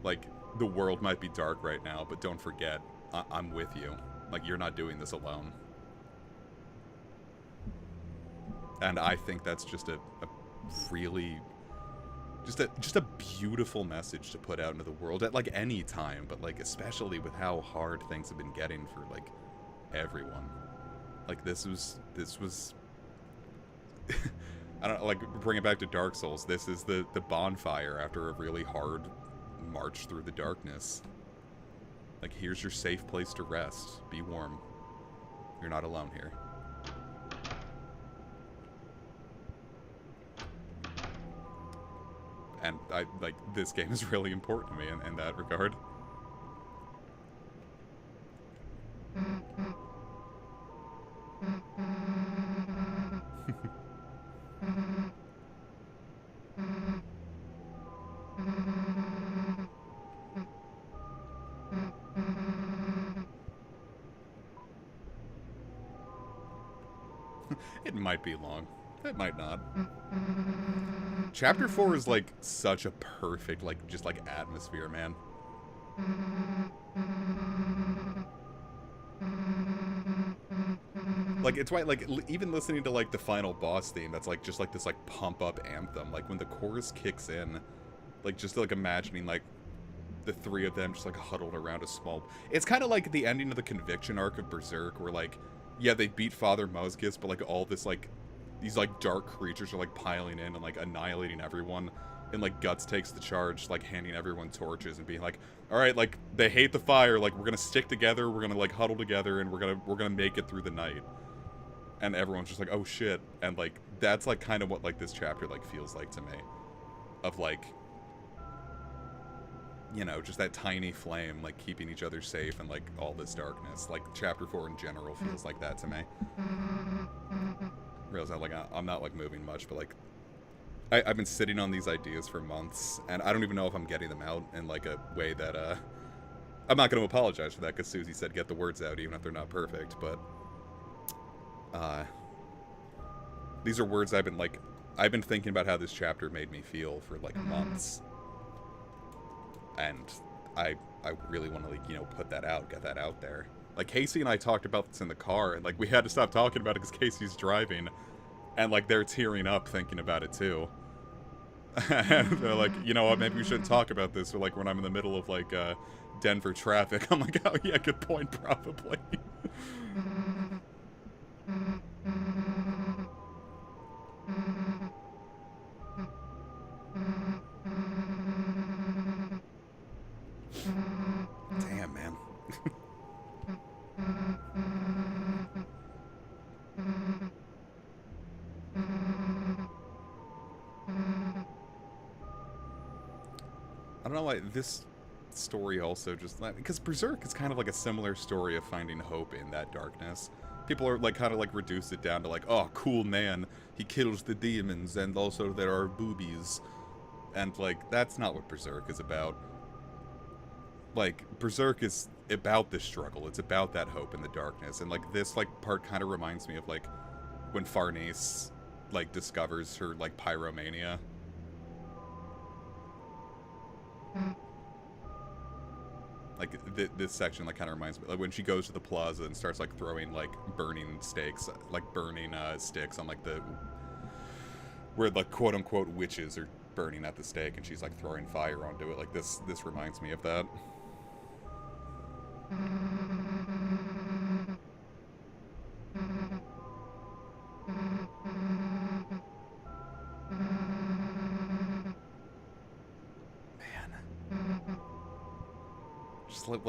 like, the world might be dark right now, but don't forget, I'm with you. Like, you're not doing this alone. And I think that's just a really... Just a beautiful message to put out into the world at, like, any time, but, like, especially with how hard things have been getting for, like, everyone. Like, this was... I don't know, like, bring it back to Dark Souls. This is the bonfire after a really hard march through the darkness. Like, here's your safe place to rest. Be warm. You're not alone here. And like, this game is really important to me in that regard. It might be long. It might not. Chapter 4 is, like, such a perfect, like, just, like, atmosphere, man. Like, it's why, like, even listening to, like, the final boss theme, that's, like, just, like, this, like, pump-up anthem. Like, when the chorus kicks in, like, just, like, imagining, like, the three of them just, like, huddled around a small... It's kind of like the ending of the Conviction arc of Berserk, where, like, yeah, they beat Father Mosgus, but, like, all this, like, these, like, dark creatures are, like, piling in and, like, annihilating everyone. And, like, Guts takes the charge, like, handing everyone torches and being like, alright, like, they hate the fire, like, we're gonna stick together, we're gonna, like, huddle together, and we're gonna make it through the night. And everyone's just like, oh shit. And, like, that's, like, kind of what, like, this chapter, like, feels like to me. Of, like, you know, just that tiny flame, like, keeping each other safe and, like, all this darkness. Like, chapter 4 in general feels like that to me. Realize that, like, I'm not, like, moving much, but, like, I've been sitting on these ideas for months, and I don't even know if I'm getting them out in, like, a way that, I'm not going to apologize for that, because Susie said get the words out, even if they're not perfect, but... these are words I've been thinking about how this chapter made me feel for, like, months. And I really want to, like, you know, put that out, get that out there. Like, Casey and I talked about this in the car, and, like, we had to stop talking about it because Casey's driving, and, like, they're tearing up thinking about it, too. And they're like, you know what, maybe we shouldn't talk about this, or, like, when I'm in the middle of, like, Denver traffic. I'm like, oh, yeah, good point, probably. Damn, man. I don't know why this story also just... Because Berserk is kind of like a similar story of finding hope in that darkness. People are, like, kind of, like, reduced it down to, like, oh, cool man, he kills the demons, and also there are boobies. And, like, that's not what Berserk is about. Like, Berserk is about this struggle. It's about that hope in the darkness. And, like, this, like, part kind of reminds me of, like, when Farnese, like, discovers her, like, pyromania. Like, this section, like, kind of reminds me, like, when she goes to the plaza and starts, like, throwing, like, burning sticks on, like, the... where, like, quote-unquote witches are burning at the stake, and she's, like, throwing fire onto it. Like, this reminds me of that. Just like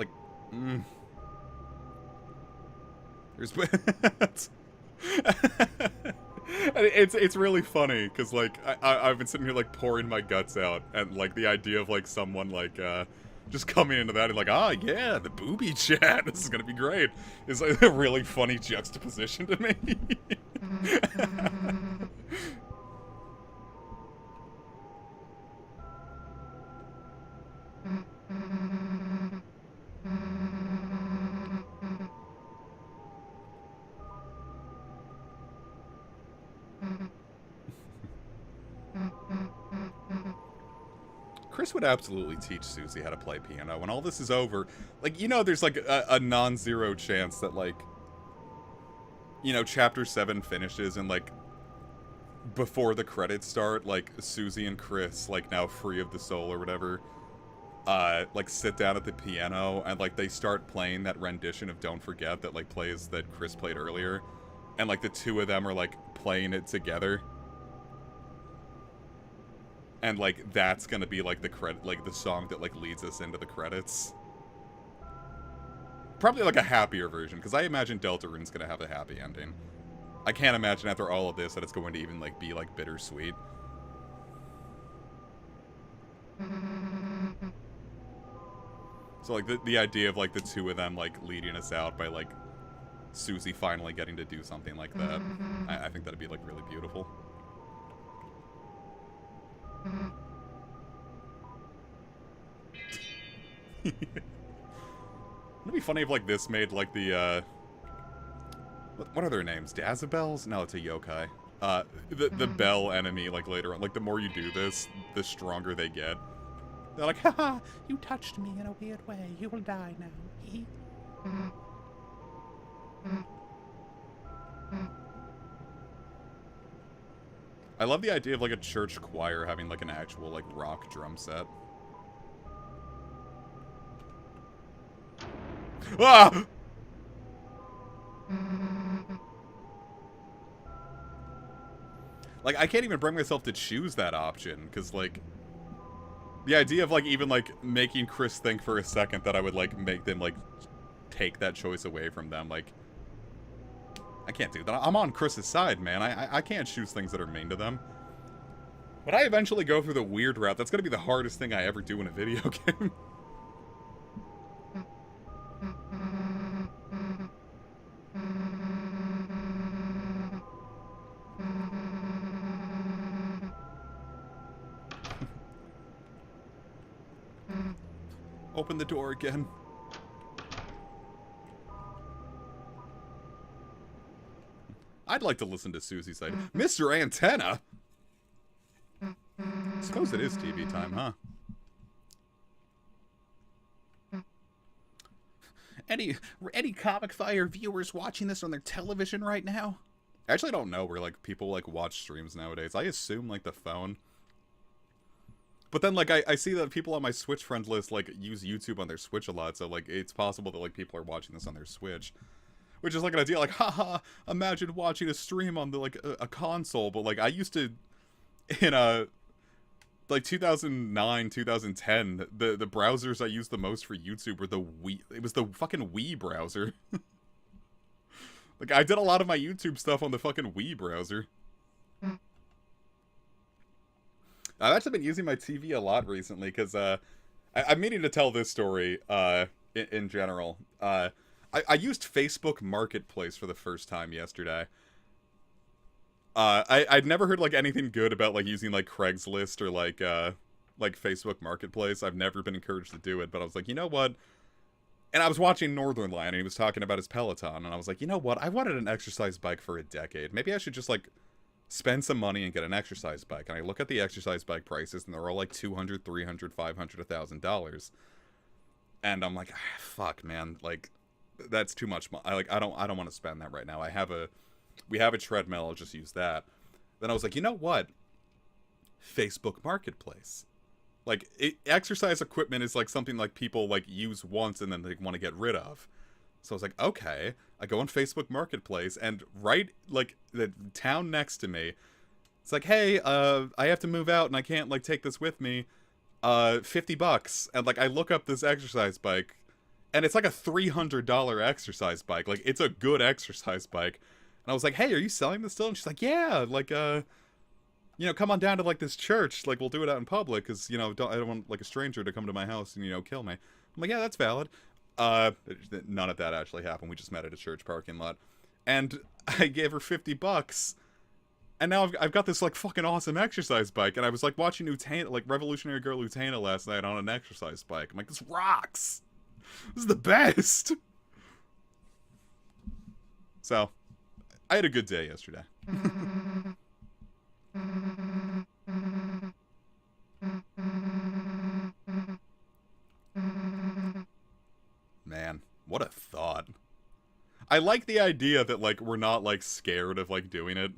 there's it's really funny because, like, I've been sitting here, like, pouring my guts out, and, like, the idea of, like, someone, like, just coming into that and, like, ah, yeah, the booby chat, this is gonna be great, is, like, a really funny juxtaposition to me. Chris would absolutely teach Susie how to play piano. When all this is over, like, you know, there's, like, a non-zero chance that, like, you know, Chapter 7 finishes and, like, before the credits start, like, Susie and Chris, like, now free of the soul or whatever, like, sit down at the piano and, like, they start playing that rendition of Don't Forget that, like, plays that Chris played earlier. And, like, the two of them are, like, playing it together. And, like, that's gonna be, like, the song that, like, leads us into the credits. Probably, like, a happier version, because I imagine Deltarune's gonna have a happy ending. I can't imagine after all of this that it's going to even, like, be, like, bittersweet. So, like, the idea of, like, the two of them, like, leading us out by, like, Susie finally getting to do something like that, I think that'd be, like, really beautiful. It'd be funny if, like, this made, like, the, what are their names? Dazabels? No, it's a yokai. The bell enemy, like, later on. Like, the more you do this, the stronger they get. They're like, haha, you touched me in a weird way. You will die now. Hee. I love the idea of like a church choir having like an actual like rock drum set. Ah! Like, I can't even bring myself to choose that option, because, like, the idea of, like, even, like, making Chris think for a second that I would, like, make them, like, take that choice away from them, like, I can't do that. I'm on Chris's side, man. I can't choose things that are mean to them. When I eventually go through the weird route, that's gonna be the hardest thing I ever do in a video game. Open the door again. I'd like to listen to Susie say, Mr. Antenna! I suppose it is TV time, huh? Any Comic Fire viewers watching this on their television right now? I actually don't know where, like, people, like, watch streams nowadays. I assume, like, the phone. But then, like, I see that people on my Switch friend list, like, use YouTube on their Switch a lot, so, like, it's possible that, like, people are watching this on their Switch. Which is, like, an idea, like, haha, imagine watching a stream on, the, like, a console, but, like, I used to, in, like, 2009, 2010, the browsers I used the most for YouTube were the Wii, it was the fucking Wii browser. Like, I did a lot of my YouTube stuff on the fucking Wii browser. I've actually been using my TV a lot recently, because, I'm meaning to tell this story, in general. I used Facebook Marketplace for the first time yesterday. I'd never heard, like, anything good about, like, using, like, Craigslist or, like, Facebook Marketplace. I've never been encouraged to do it, but I was like, you know what? And I was watching Northern Lion, and he was talking about his Peloton, and I was like, you know what? I wanted an exercise bike for a decade. Maybe I should just, like, spend some money and get an exercise bike. And I look at the exercise bike prices, and they're all like $200, $300, $500, $1,000. And I'm like, fuck, man, like, that's too much money. I don't want to spend that right now. We have a treadmill. I'll just use that. Then I was like, you know what? Facebook Marketplace. Like, exercise equipment is like something like people like use once and then they want to get rid of. So I was like, okay. I go on Facebook Marketplace, and right, like, the town next to me, it's like, hey, I have to move out and I can't, like, take this with me. $50. And, like, I look up this exercise bike, and it's like a $300 exercise bike. Like, it's a good exercise bike. And I was like, hey, are you selling this still? And she's like, yeah, like, you know, come on down to, like, this church. Like, we'll do it out in public, because, you know, I don't want, like, a stranger to come to my house and, you know, kill me. I'm like, yeah, that's valid. None of that actually happened. We just met at a church parking lot. And I gave her $50. And now I've got this, like, fucking awesome exercise bike. And I was, like, watching Utena, like, Revolutionary Girl Utena last night on an exercise bike. I'm like, this rocks! This is the best! So, I had a good day yesterday. Man, what a thought. I like the idea that, like, we're not, like, scared of, like, doing it.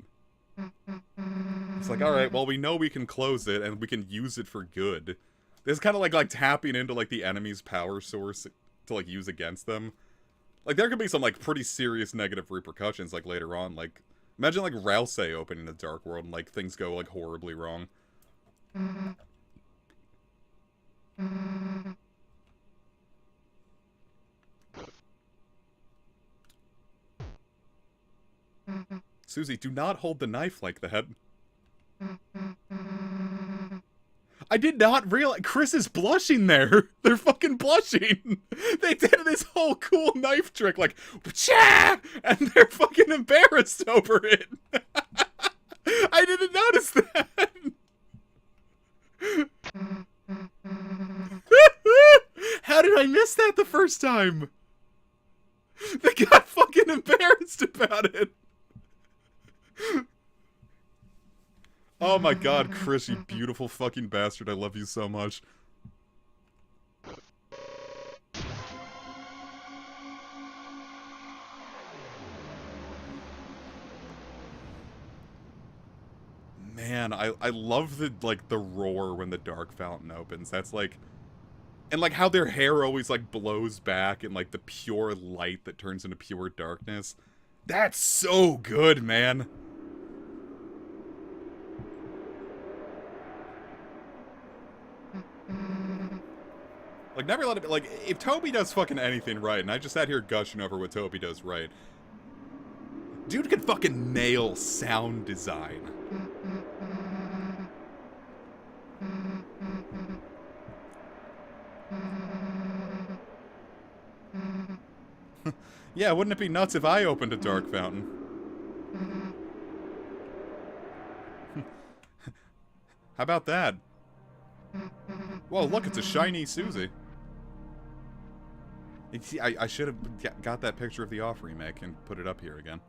It's like, alright, well, we know we can close it, and we can use it for good. This is kind of like tapping into, like, the enemy's power source to, like, use against them. Like, there could be some, like, pretty serious negative repercussions, like, later on. Like, imagine, like, Rousey opening the Dark World and, like, things go, like, horribly wrong. Susie, do not hold the knife like that. I did not realize. Chris is blushing there. They're fucking blushing. They did this whole cool knife trick, like, cha! And they're fucking embarrassed over it. I didn't notice that. How did I miss that the first time? They got fucking embarrassed about it. Oh my god, Chris, you beautiful fucking bastard. I love you so much. Man, I love the, like, the roar when the dark fountain opens. That's, like... And, like, how their hair always, like, blows back and, like, the pure light that turns into pure darkness. That's so good, man! Like, never let it be... Like, if Toby does fucking anything right, and I just sat here gushing over what Toby does right... Dude can fucking nail sound design. Yeah, wouldn't it be nuts if I opened a dark fountain? How about that? Whoa, look, it's a shiny Susie. I should have got that picture of the off remake and put it up here again.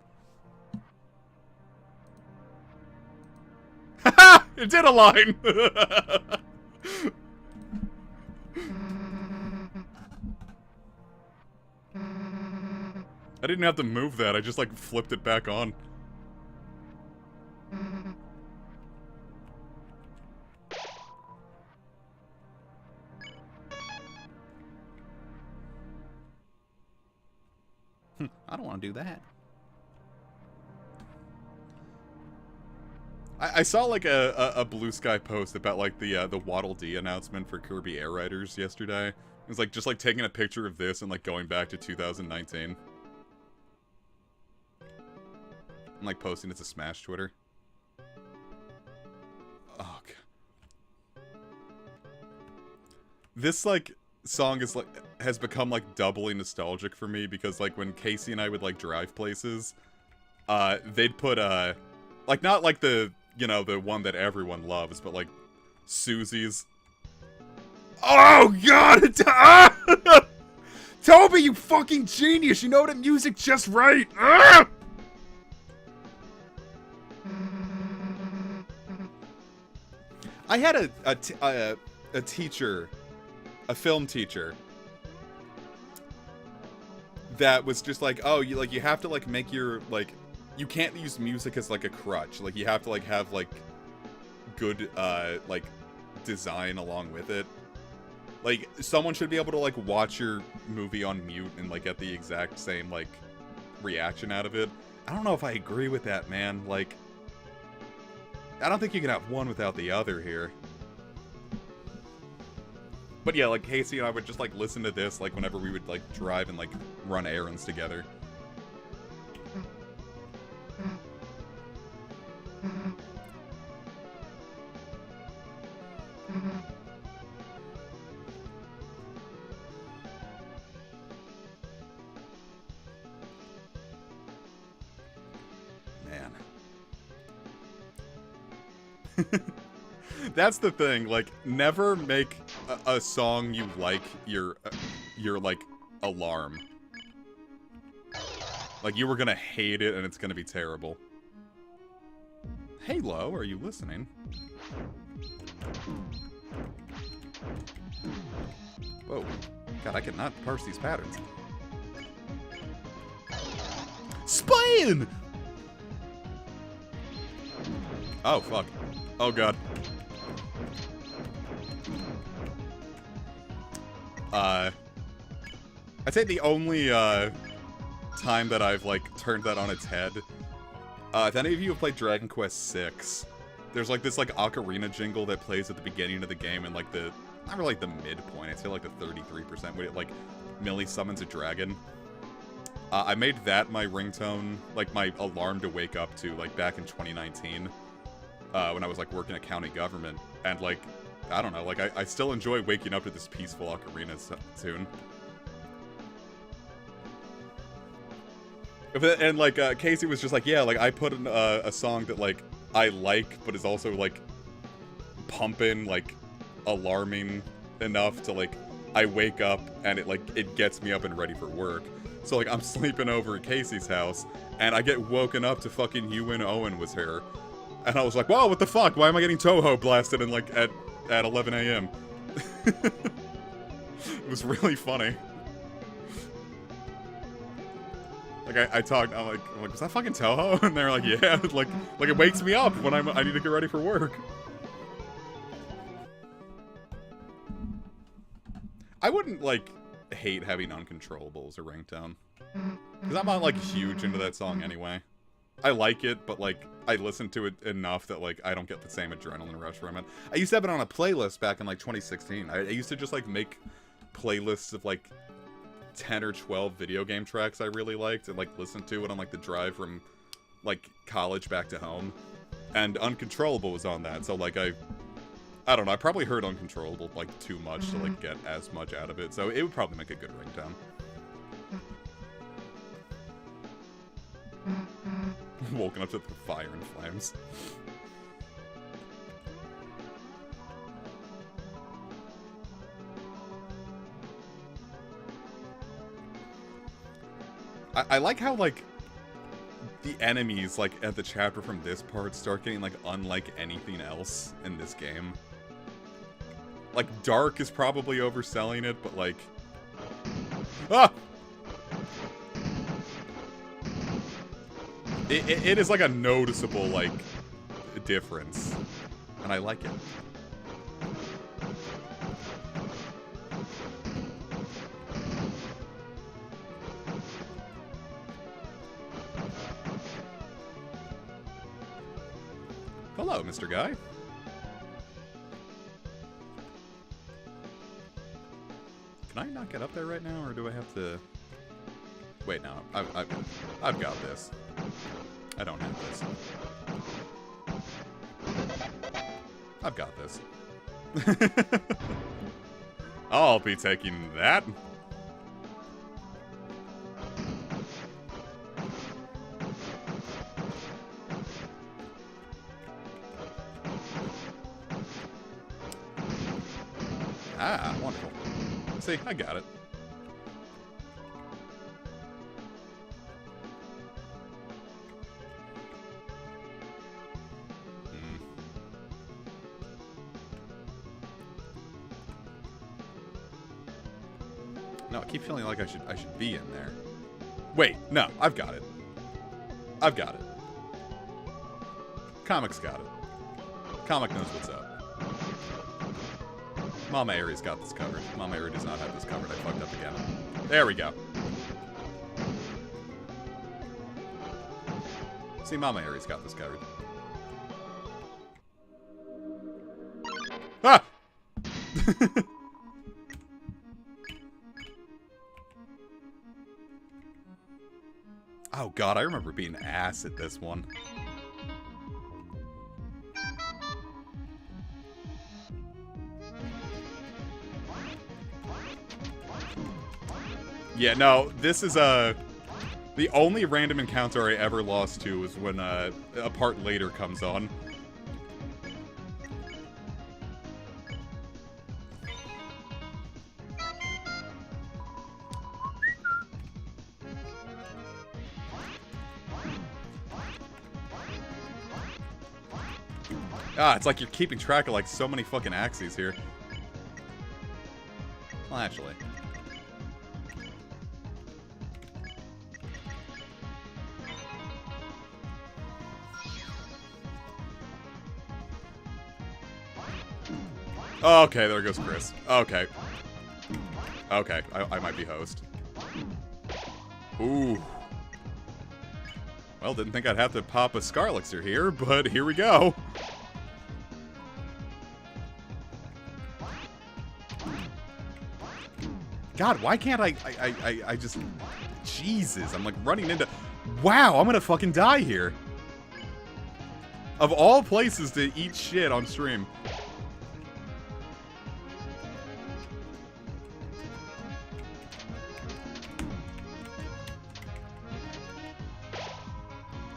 Haha! It did align! I didn't have to move that, I just, like, flipped it back on. I don't want to do that. I saw, like, a Blue Sky post about, like, the Waddle Dee announcement for Kirby Air Riders yesterday. It was, like, just, like, taking a picture of this and, like, going back to 2019. And, like, posting it to Smash Twitter. Oh, God. This, like, song is, like, has become, like, doubly nostalgic for me because, like, when Casey and I would, like, drive places, they'd put, like, not, like, the, you know, the one that everyone loves, but, like, Susie's. Oh, God! Toby, you fucking genius! You know the music just right! Ah! I had a teacher, a film teacher, that was just like, oh, you have to, like, make your, like, you can't use music as, like, a crutch. Like, you have to, like, have, like, good, like, design along with it. Like, someone should be able to, like, watch your movie on mute and, like, get the exact same, like, reaction out of it. I don't know if I agree with that, man. Like, I don't think you can have one without the other here. But yeah, like, Casey and I would just, like, listen to this, like, whenever we would, like, drive and, like, run errands together. Man. That's the thing, like, never make a song you like your like, alarm. Like, you were gonna hate it and it's gonna be terrible. Halo, are you listening? Whoa. God, I cannot parse these patterns. Spin! Oh, fuck. Oh, God. I'd say the only, time that I've, like, turned that on its head, if any of you have played Dragon Quest VI, there's, like, this, like, ocarina jingle that plays at the beginning of the game and, like, the, not really, like, the midpoint, I'd say, like, the 33%, when it, like, Millie summons a dragon. I made that my ringtone, like, my alarm to wake up to, like, back in 2019, when I was, like, working at county government, and, like, I don't know, like, I still enjoy waking up to this peaceful ocarina tune. And, like, Casey was just like, yeah, like, I put in, a song that, like, I like, but is also, like, pumping, like, alarming enough to, like, I wake up, and it, like, it gets me up and ready for work. So, like, I'm sleeping over at Casey's house, and I get woken up to fucking Ewan Owen was here. And I was like, whoa, what the fuck? Why am I getting Toho blasted in, like, at 11 a.m.? It was really funny. Like I talked, I'm like, was that fucking Toho? And they're like, yeah, like it wakes me up when I need to get ready for work. I wouldn't like hate having Uncontrollable as a ringtone, because I'm not like huge into that song anyway. I like it, but like I listen to it enough that like I don't get the same adrenaline rush from it. I used to have it on a playlist back in like 2016. I used to just like make playlists of like 10 or 12 video game tracks I really liked and like listen to it on like the drive from like college back to home, and Uncontrollable was on that. So like I don't know, I probably heard Uncontrollable like too much to like get as much out of it, so it would probably make a good ringtone. Woken up to the fire and flames. I like how, like, the enemies, like, at the chapter from this part start getting, like, unlike anything else in this game. Like, Dark is probably overselling it, but, like... Ah! It is, like, a noticeable, like, difference. And I like it. Hello, Mr. Guy. Can I not get up there right now, or do I have to... Wait, no. I've got this. I don't have this. I've got this. I'll be taking that. Ah, wonderful. See, I got it. No, I keep feeling like I should be in there. Wait, no, I've got it. I've got it. Comic's got it. Comic knows what's up. Mama Aries got this covered. Mama Aries does not have this covered. I fucked up again. There we go. See, Mama Aries got this covered. Ah! Oh god, I remember being ass at this one. Yeah, no, this is the only random encounter I ever lost to was when a part later comes on. Ah, it's like you're keeping track of like so many fucking axes here. Well, actually. Okay, there goes Chris. Okay. Okay, I might be host. Ooh. Well, didn't think I'd have to pop a Scarlixer here, but here we go. God, why can't I just... Jesus, I'm like running into... Wow, I'm gonna fucking die here. Of all places to eat shit on stream.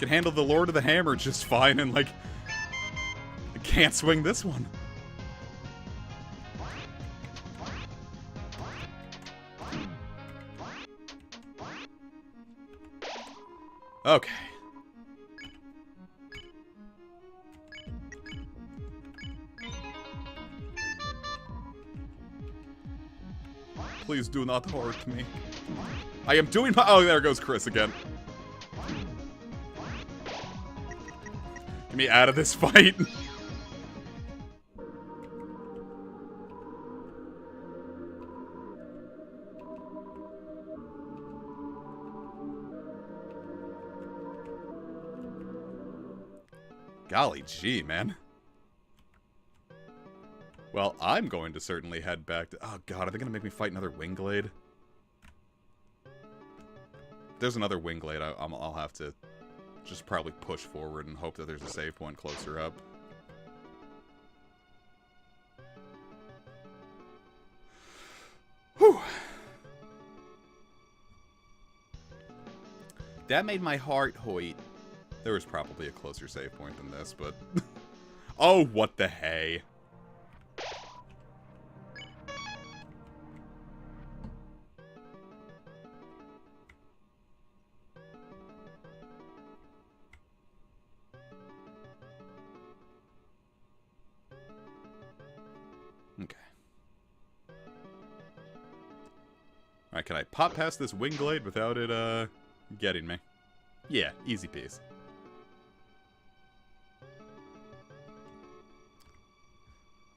Can handle the Lord of the Hammer just fine, and like... I can't swing this one. Okay. Please do not hurt me. I am doing my... Oh, there goes Chris again. me out of this fight. Golly gee, man. Well, I'm going to certainly head back to... Oh god, are they going to make me fight another Wingblade? There's another Wingblade. I'll have to just probably push forward and hope that there's a save point closer up. Whew. That made my heart hoit. There was probably a closer save point than this, but... Oh, what the hey. Okay. Alright, can I pop past this Wingblade without it, getting me? Yeah, easy peasy.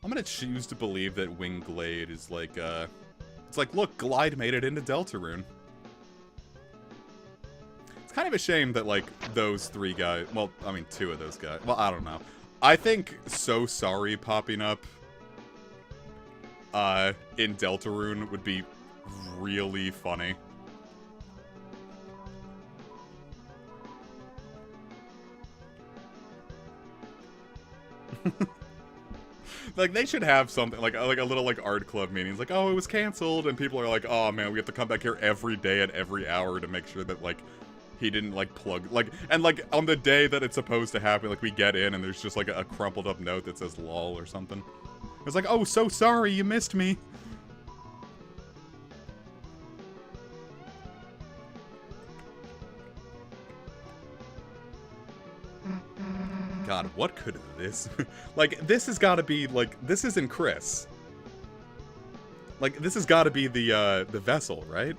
I'm gonna choose to believe that Wingblade is like, it's like, look, Glide made it into Deltarune. It's kind of a shame that, like, those three guys, well, I mean, two of those guys, well, I don't know. I think So Sorry popping up, in Deltarune would be really funny. Like, they should have something, like a little, like, art club meetings. Like, oh, it was canceled, and people are like, oh, man, we have to come back here every day at every hour to make sure that, like, he didn't, like, plug, like, and, like, on the day that it's supposed to happen, like, we get in, and there's just, like, a crumpled up note that says lol or something. It's like, oh, so sorry, you missed me. God, what could this... Like, this has got to be, like, this isn't Chris. Like, this has got to be the vessel, right?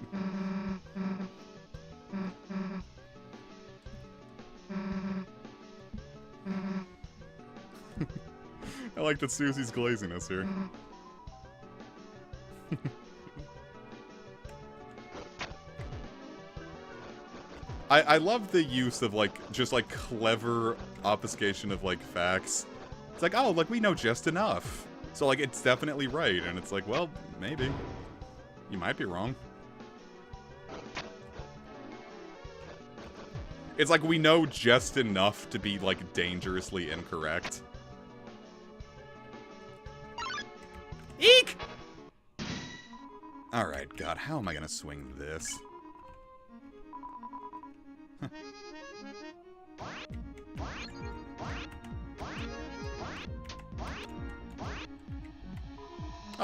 I like that Susie's glazing us here. I love the use of, like, just, like, clever obfuscation of, like, facts. It's like, oh, like, we know just enough. So, like, it's definitely right. And it's like, well, maybe. You might be wrong. It's like, we know just enough to be, like, dangerously incorrect. Eek! Alright, God, how am I gonna swing this?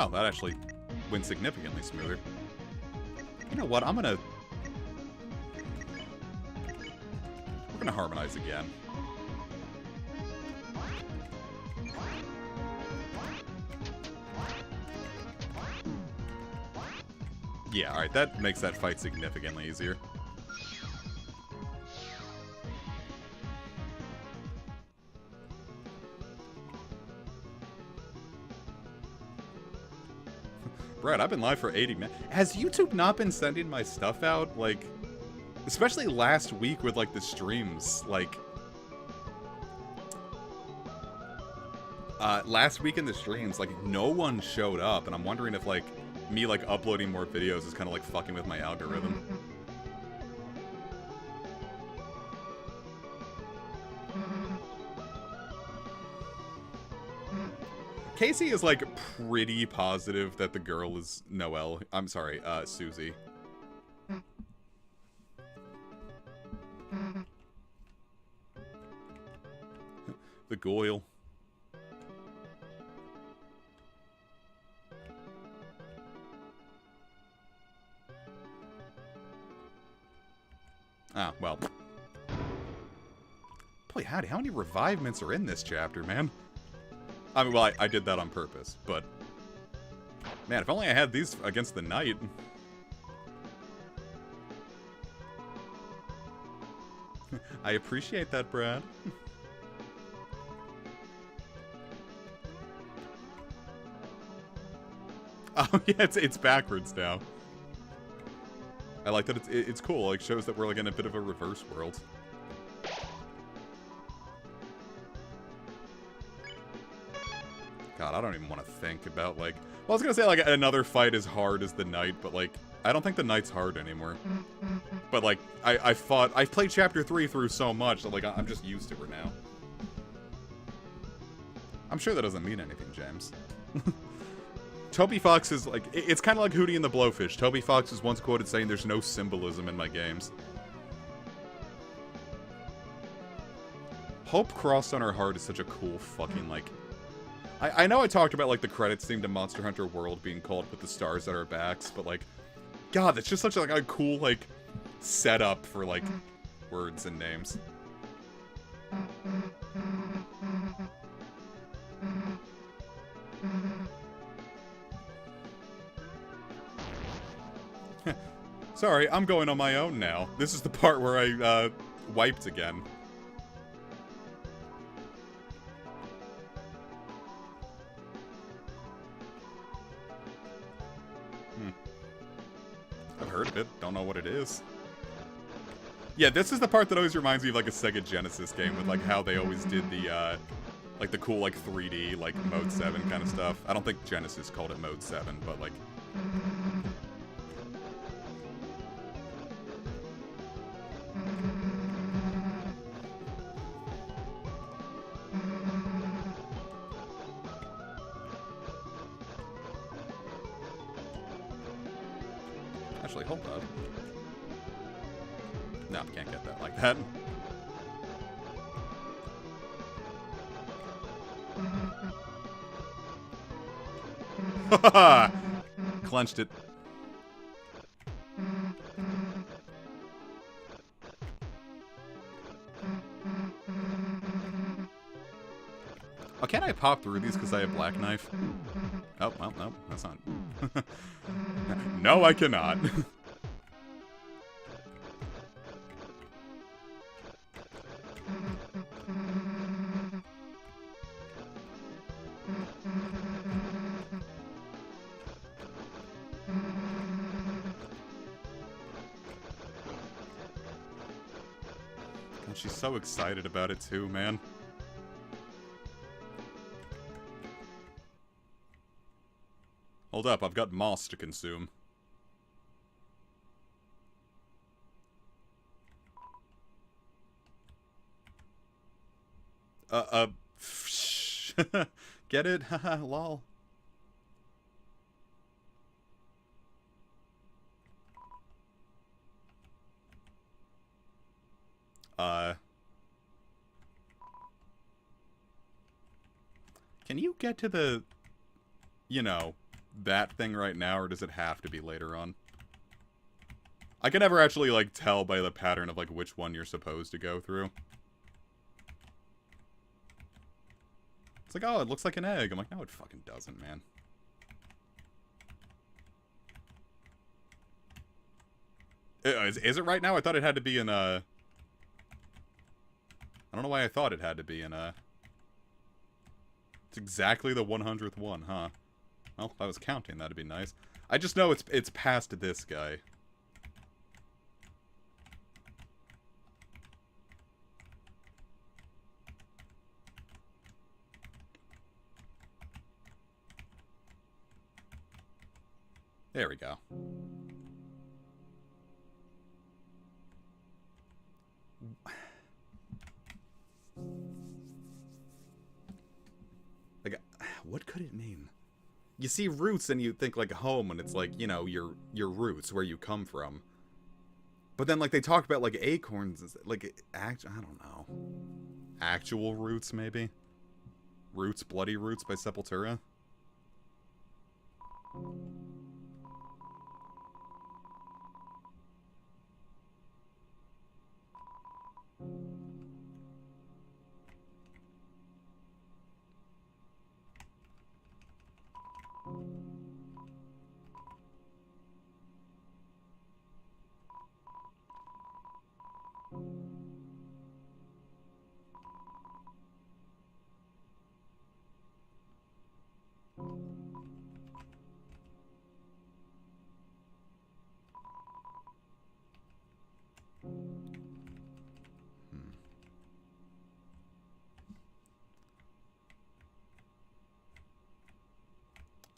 Oh, that actually went significantly smoother. You know what? We're gonna harmonize again. Yeah, alright, that makes that fight significantly easier. Brad, I've been live for 80 minutes. Has YouTube not been sending my stuff out? Like, especially last week with, like, the streams. Like, last week in the streams, like, no one showed up. And I'm wondering if, like, me, like, uploading more videos is kind of, like, fucking with my algorithm. Casey is, like, pretty positive that the girl is Noelle. I'm sorry, Susie. The Goyle. Ah, well. Boy, howdy, how many revivements are in this chapter, man? I mean, well, I did that on purpose, but... Man, if only I had these against the knight. I appreciate that, Brad. Oh yeah, it's backwards now. I like that it's cool. Like shows that we're like in a bit of a reverse world. God, I don't even want to think about like. Well, I was gonna say like another fight as hard as the knight, but like I don't think the knight's hard anymore. But like I've played chapter 3 through so much that like I'm just used to it now. I'm sure that doesn't mean anything, James. Toby Fox is like, it's kind of like Hootie and the Blowfish. Toby Fox is once quoted saying there's no symbolism in my games. Hope Crossed on Our Heart is such a cool fucking like... I know I talked about like the credits theme to Monster Hunter World being called with the stars at our backs, but like, God, that's just such like a cool like setup for like words and names. Sorry, I'm going on my own now. This is the part where I, wiped again. I've heard of it. Don't know what it is. Yeah, this is the part that always reminds me of, like, a Sega Genesis game with, like, how they always did the, like, the cool, like, 3D, like, Mode 7 kind of stuff. I don't think Genesis called it Mode 7, but, like... Actually, hold up. No, can't get that like that. Haha! Clenched it. Oh, can't I pop through these because I have Black Knife? Oh, well, no, that's not... No, I cannot. And she's so excited about it too, man. Hold up, I've got moss to consume. Get it? Haha, lol. Can you get to the, you know, that thing right now, or does it have to be later on? I can never actually, like, tell by the pattern of, like, which one you're supposed to go through. It's like, oh, it looks like an egg. I'm like, no, it fucking doesn't, man. Is it right now? I thought it had to be in, I don't know why I thought it had to be in, It's exactly the 100th one, huh? Well, if I was counting, that'd be nice. I just know it's past this guy. There we go. Like, what could it mean? You see roots and you think like home, and it's like, you know, your roots, where you come from. But then like they talk about like acorns, like I don't know, actual roots maybe. Roots, Bloody Roots by Sepultura.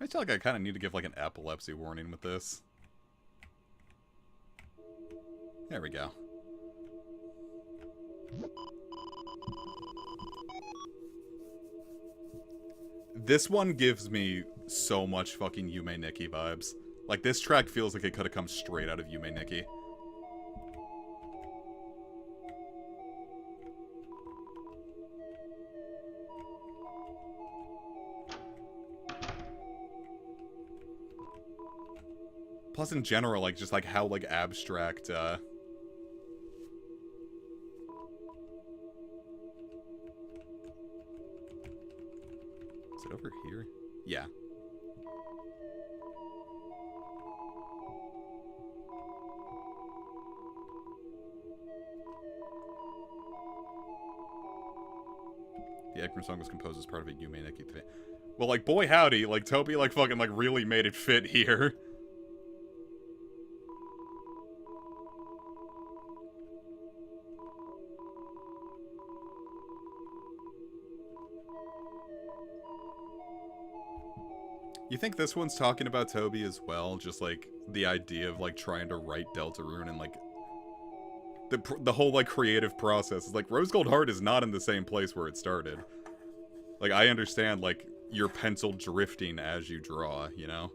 I feel like I kind of need to give, like, an epilepsy warning with this. There we go. This one gives me so much fucking Yume Nikki vibes. Like, this track feels like it could have come straight out of Yume Nikki. Plus, in general, like, just, like, how, like, abstract, Is it over here? Yeah. The Eggman song was composed as part of a Yume Nikki thing. Well, like, boy howdy, like, Toby, like, fucking, like, really made it fit here. You think this one's talking about Toby as well? Just, like, the idea of, like, trying to write Deltarune and, like, the whole, like, creative process. Is like, Rose Gold Heart is not in the same place where it started. Like, I understand, like, your pencil drifting as you draw, you know?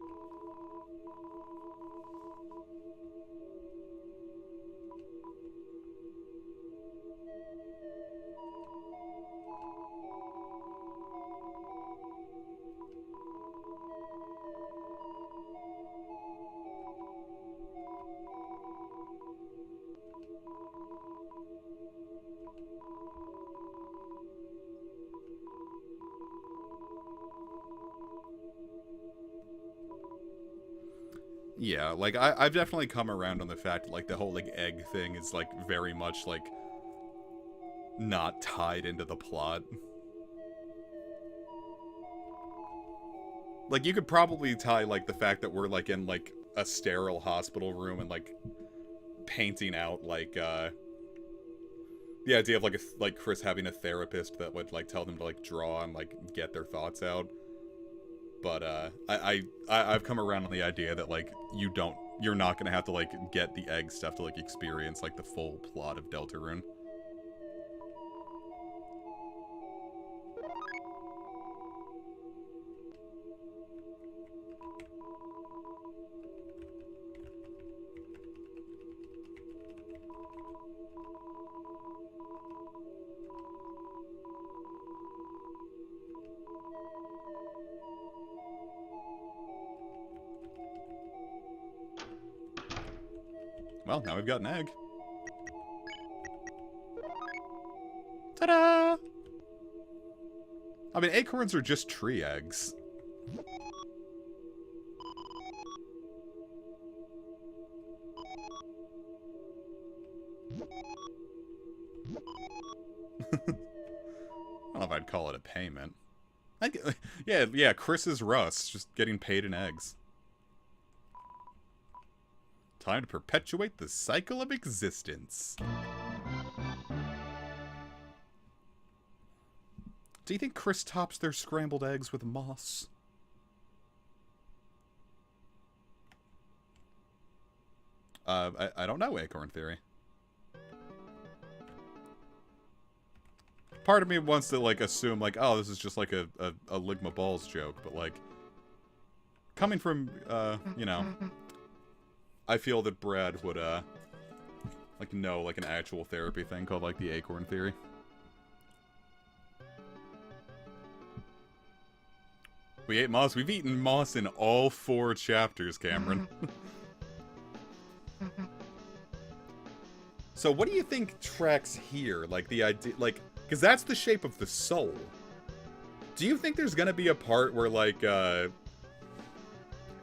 Yeah, like, I've definitely come around on the fact that, like, the whole, like, egg thing is, like, very much, like, not tied into the plot. Like, you could probably tie, like, the fact that we're, like, in, like, a sterile hospital room and, like, painting out, like, the idea of, like, Chris having a therapist that would, like, tell them to, like, draw and, like, get their thoughts out. But, I've come around on the idea that, like, you're not gonna have to, like, get the egg stuff to, like, experience, like, the full plot of Deltarune. Well, now we've got an egg. Ta-da! I mean, acorns are just tree eggs. I don't know if I'd call it a payment. Yeah, Chris's Russ, just getting paid in eggs. Time to perpetuate the cycle of existence. Do you think Chris tops their scrambled eggs with moss? I don't know, Acorn Theory. Part of me wants to, like, assume, like, oh, this is just, like, a Ligma Balls joke, but, like, coming from, you know, I feel that Brad would, like, know, like, an actual therapy thing called, like, the Acorn Theory. We ate moss. We've eaten moss in all 4 chapters, Cameron. So what do you think tracks here? Like, the idea, like, because that's the shape of the soul. Do you think there's gonna be a part where, like,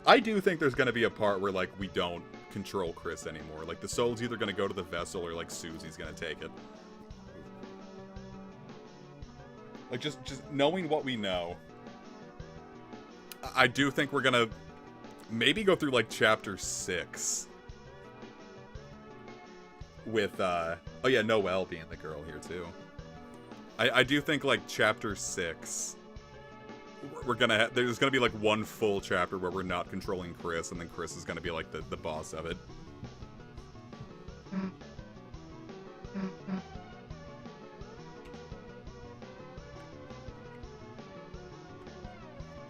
I do think there's gonna be a part where, like, we don't control Chris anymore. Like, the soul's either gonna go to the vessel or, like, Susie's gonna take it. Like, just knowing what we know, I do think we're gonna maybe go through, like, chapter 6 with, oh yeah, Noelle being the girl here, too. I do think, like, chapter 6 we're gonna there's gonna be like one full chapter where we're not controlling Chris, and then Chris is gonna be like the boss of it.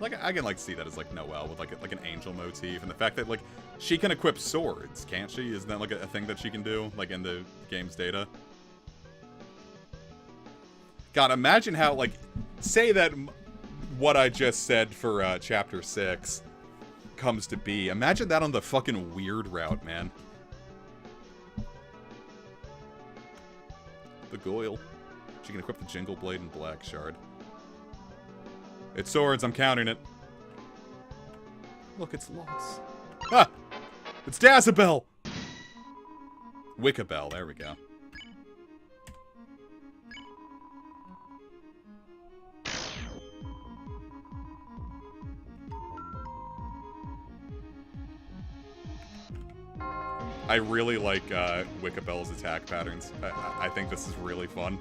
Like, I can like see that as like Noelle with like an angel motif, and the fact that like she can equip swords, can't she? Isn't that like a thing that she can do like in the game's data? God, imagine how like say that what I just said for chapter 6 comes to be. Imagine that on the fucking weird route, man. The Goyle. She can equip the Jingle Blade and Black Shard. It's swords, I'm counting it. Look, it's Lots. Ah! It's Dazabel! Wickabell, there we go. I really like Wickabell's attack patterns. I think this is really fun.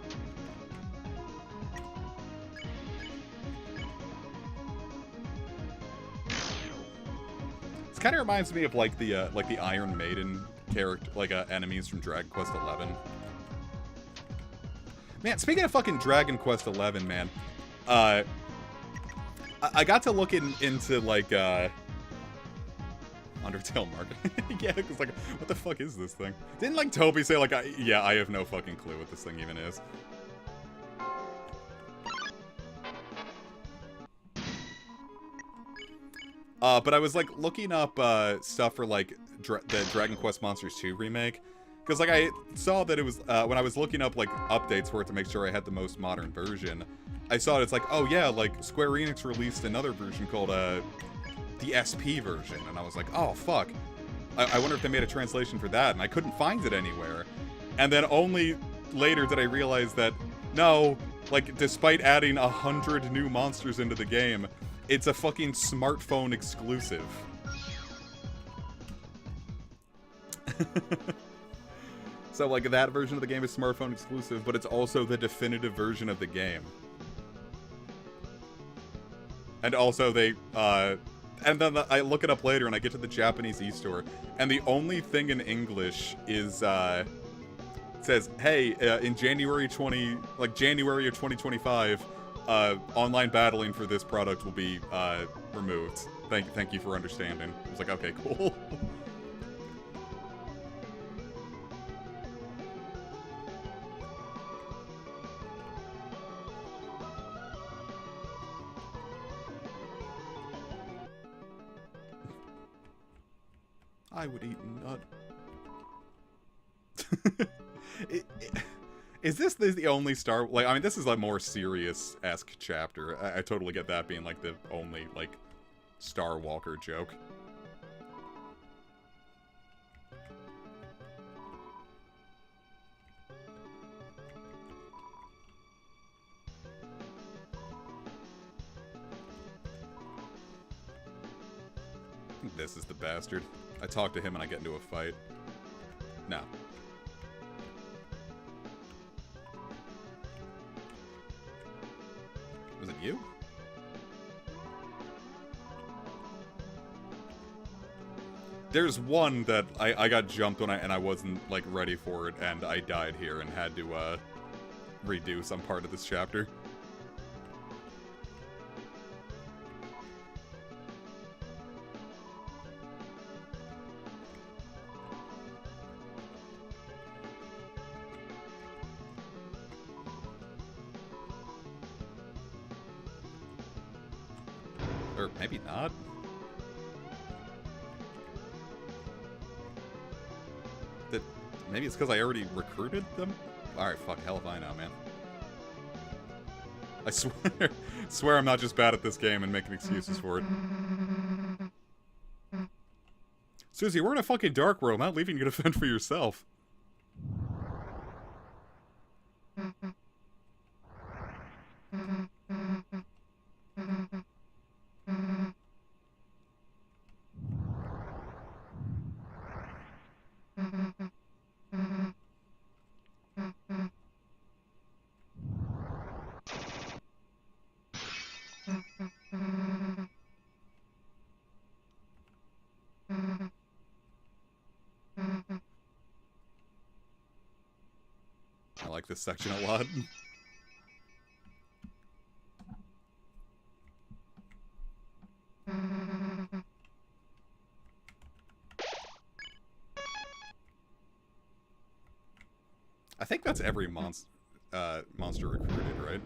This kind of reminds me of like the Iron Maiden character, like enemies from Dragon Quest XI. Man, speaking of fucking Dragon Quest XI, man, I got to look into like Undertale market. Yeah, because like, what the fuck is this thing? Didn't like Toby say like, yeah, I have no fucking clue what this thing even is. But I was like looking up stuff for like the Dragon Quest Monsters 2 remake, because like I saw that it was when I was looking up like updates for it to make sure I had the most modern version, I saw it's like, oh yeah, like Square Enix released another version called the SP version, and I was like, oh fuck, I wonder if they made a translation for that, and I couldn't find it anywhere. And then only later did I realize that no, like despite adding 100 new monsters into the game, it's a fucking smartphone exclusive. So like that version of the game is smartphone exclusive, but it's also the definitive version of the game. And also they and then I look it up later and I get to the Japanese e-store, and the only thing in English is it says, hey, in January of 2025, online battling for this product will be removed. Thank you for understanding. I was like, okay, cool. I would eat a nut. Is this the only Star... Like, I mean, this is a more serious-esque chapter. I totally get that being, like, the only, like, Star Walker joke. This is the bastard. I talk to him and I get into a fight. No. Was it you? There's one that I got jumped when I wasn't like ready for it, and I died here and had to redo some part of this chapter. Or maybe not. Maybe it's because I already recruited them? Alright, fuck, hell if I know, man. I swear I'm not just bad at this game and making excuses for it. Susie, we're in a fucking dark world, not leaving you to fend for yourself. like this section a lot. I think that's every monster recruited, right?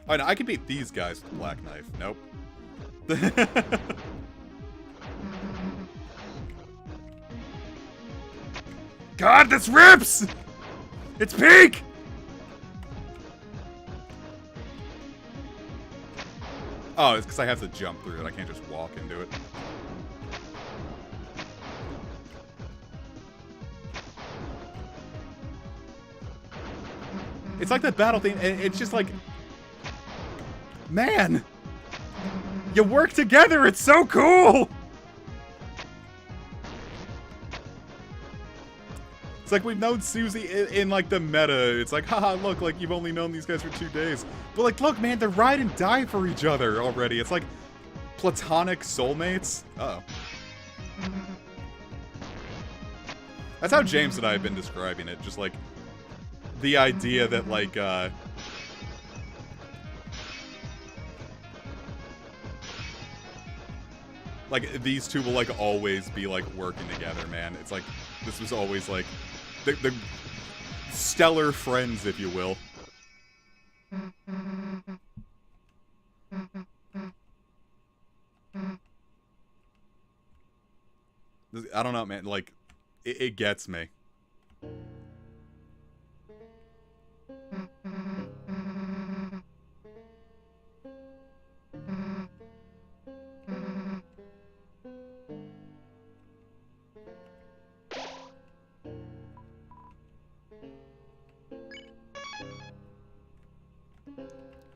Oh, no, I can beat these guys with the Black Knife. Nope. God, this rips! It's pink! Oh, it's because I have to jump through it. I can't just walk into it. It's like that battle thing, and it's just like... Man! You work together, it's so cool! It's like we've known Susie in like the meta. It's like, haha, look, like you've only known these guys for 2 days. But like, look, man, they ride and die for each other already. It's like platonic soulmates. Uh-oh. That's how James and I have been describing it. Just like the idea that like, these two will like always be like working together, man. It's like, this was always like the stellar friends, if you will. I don't know, man. Like, it gets me.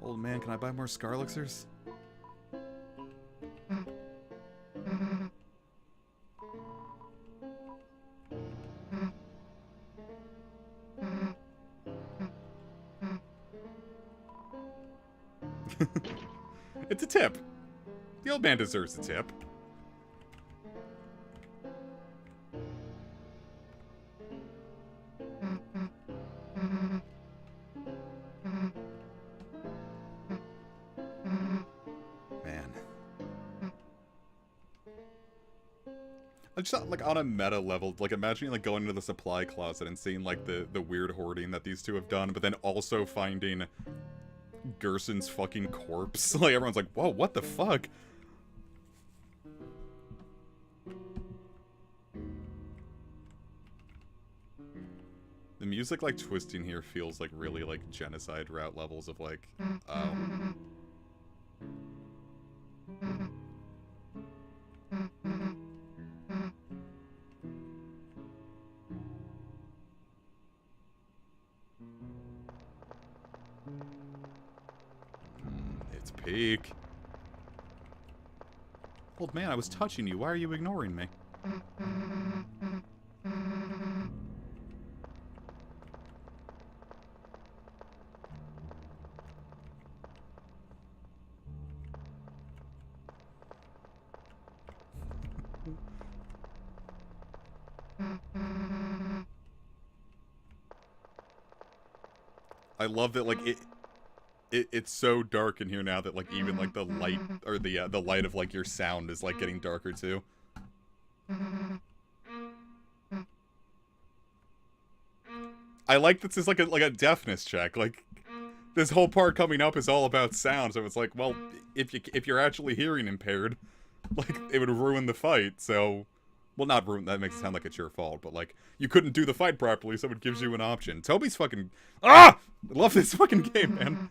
Old man, can I buy more Scar Elixirs? It's a tip. The old man deserves a tip. Man. I'm just like on a meta level, like imagining like going into the supply closet and seeing like the weird hoarding that these two have done, but then also finding Gerson's fucking corpse. Like everyone's like, whoa, what the fuck? The music like twisting here feels like really like genocide route levels of like, oh. It's peak. Old man, I was touching you. Why are you ignoring me? I love that, like, it's so dark in here now that, like, even, like, the light, or the light of, like, your sound is, like, getting darker, too. I like that this is, like a deafness check. Like, this whole part coming up is all about sound, so it's like, well, if you're actually hearing impaired, like, it would ruin the fight, so... Well, not ruin, that makes it sound like it's your fault, but, like, you couldn't do the fight properly, so it gives you an option. Toby's fucking... Ah! I love this fucking game, man.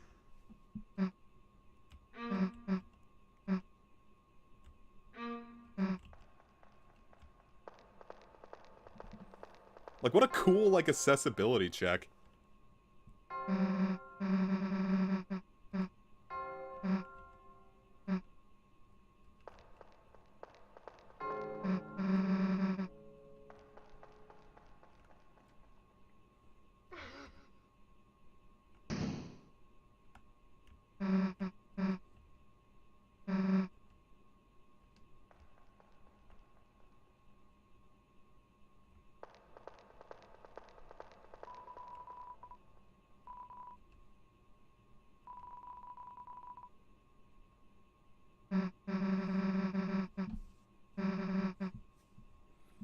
Like, what a cool, like, accessibility check.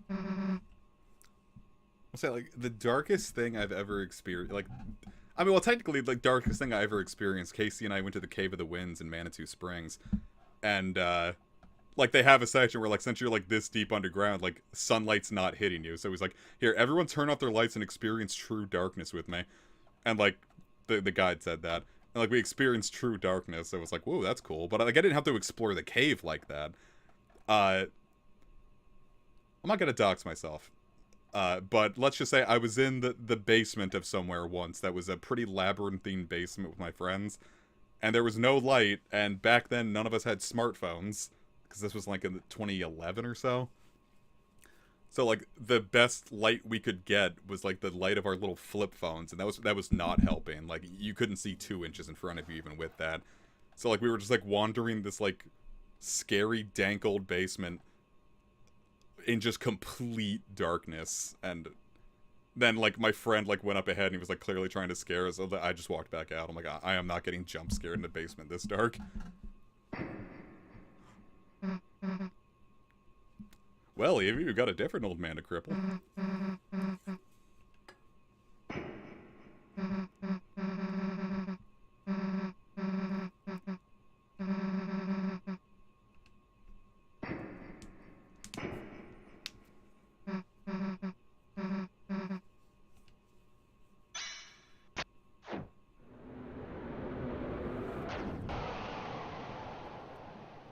I'll say, like, the darkest thing I've ever experienced, like, I mean, well, technically, like, darkest thing I ever experienced, Casey and I went to the Cave of the Winds in Manitou Springs, and, like, they have a section where, like, since you're, like, this deep underground, like, sunlight's not hitting you, so he's like, here, everyone turn off their lights and experience true darkness with me, and, like, the guide said that, and, like, we experienced true darkness, so it was like, whoa, that's cool, but, like, I didn't have to explore the cave like that. I'm not gonna dox myself. But let's just say I was in the basement of somewhere once that was a pretty labyrinthine basement with my friends, and there was no light, and back then none of us had smartphones, because this was like in 2011 or so. So, like, the best light we could get was, like, the light of our little flip phones, and that was not helping. Like, you couldn't see 2 inches in front of you even with that. So, like, we were just, like, wandering this, like, scary, dank old basement in just complete darkness, and then, like, my friend, like, went up ahead and he was, like, clearly trying to scare us, so I just walked back out. I'm like, I am not getting jump scared in the basement this dark. Well, Evie, we've got a different old man to cripple.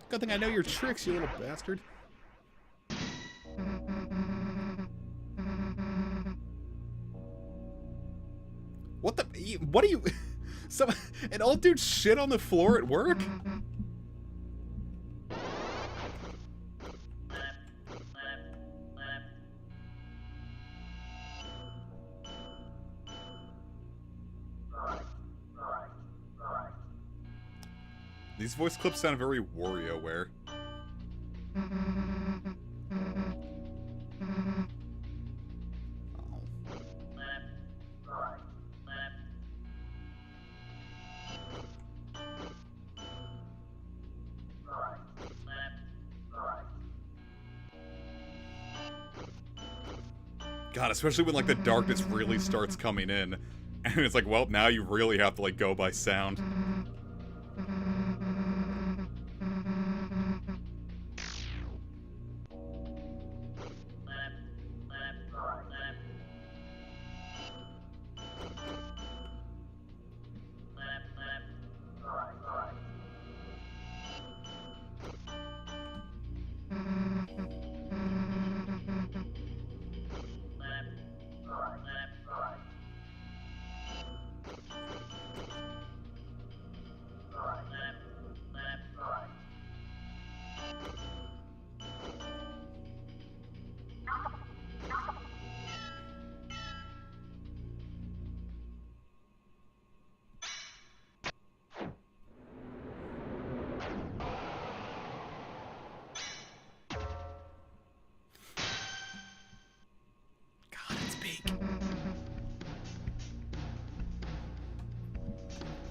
Good thing I know your tricks, you little bastard. What the? What are you? An old dude shit on the floor at work? These voice clips sound very WarioWare. God, especially when, like, the darkness really starts coming in. And it's like, well, now you really have to, like, go by sound.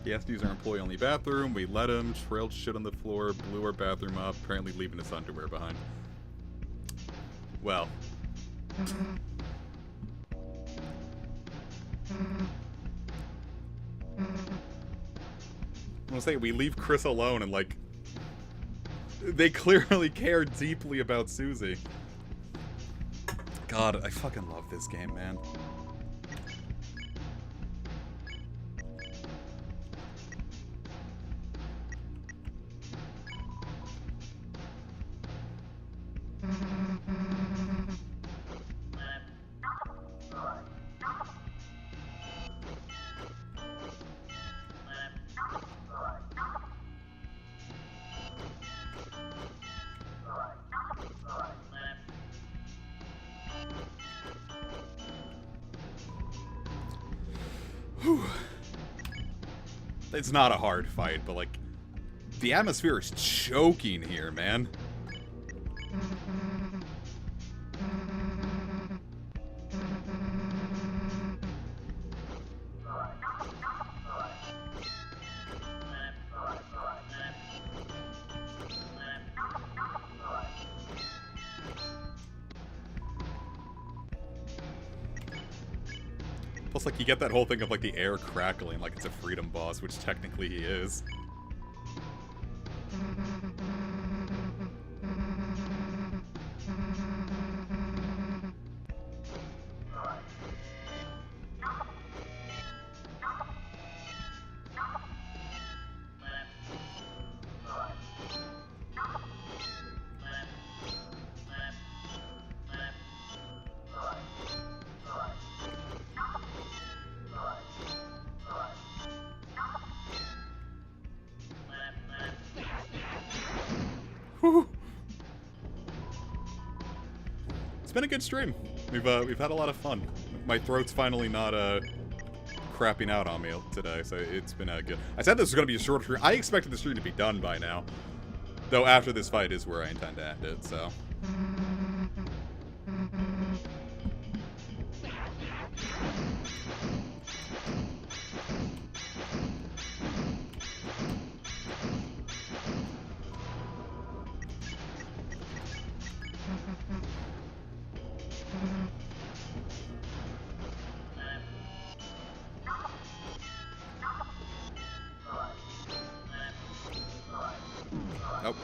He has to use our employee-only bathroom. We let him, trailed shit on the floor, blew our bathroom up, apparently leaving his underwear behind. Well. I'm gonna say, we leave Chris alone and, like, they clearly care deeply about Susie. God, I fucking love this game, man. It's not a hard fight, but, like, the atmosphere is choking here, man. Plus, like, you get that whole thing of, like, the air crackling like it's a freedom boss, which technically he is. Whew. It's been a good stream. We've had a lot of fun. My throat's finally not crapping out on me today, so it's been good. I said this was gonna be a short stream. I expected the stream to be done by now, though. After this fight is where I intend to end it. So. Nope.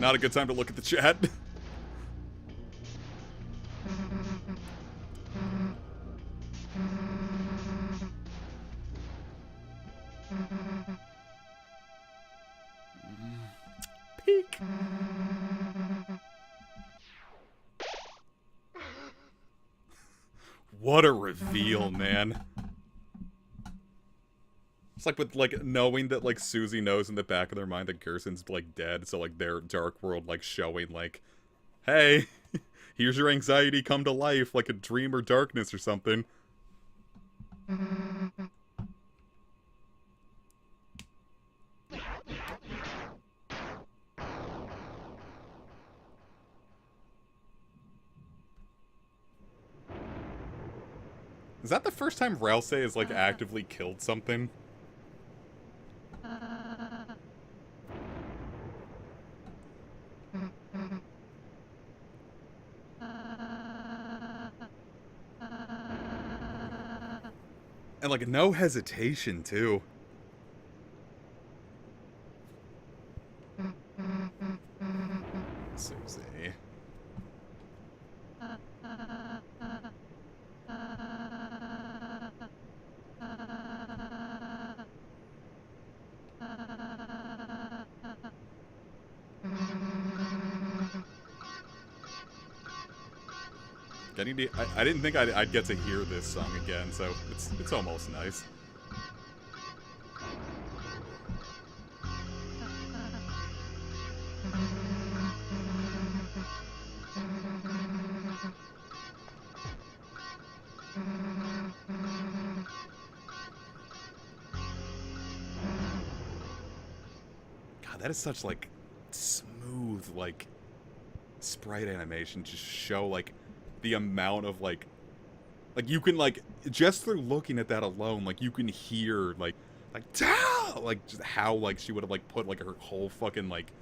Not a good time to look at the chat. Peek. What a reveal, man. It's like with, like, knowing that, like, Susie knows in the back of their mind that Gerson's, like, dead, so, like, their dark world, like, showing, like, hey, here's your anxiety come to life, like a dream or darkness or something. Is that the first time Ralse has, like, actively killed something? And, like, no hesitation, too. Susie. I didn't think I'd get to hear this song again, so it's almost nice. God, that is such, like, smooth, like, sprite animation. Just show, like, the amount of, like, you can, like, just through looking at that alone, like, you can hear, like, like, just how, like, she would have, like, put, like, her whole fucking, like,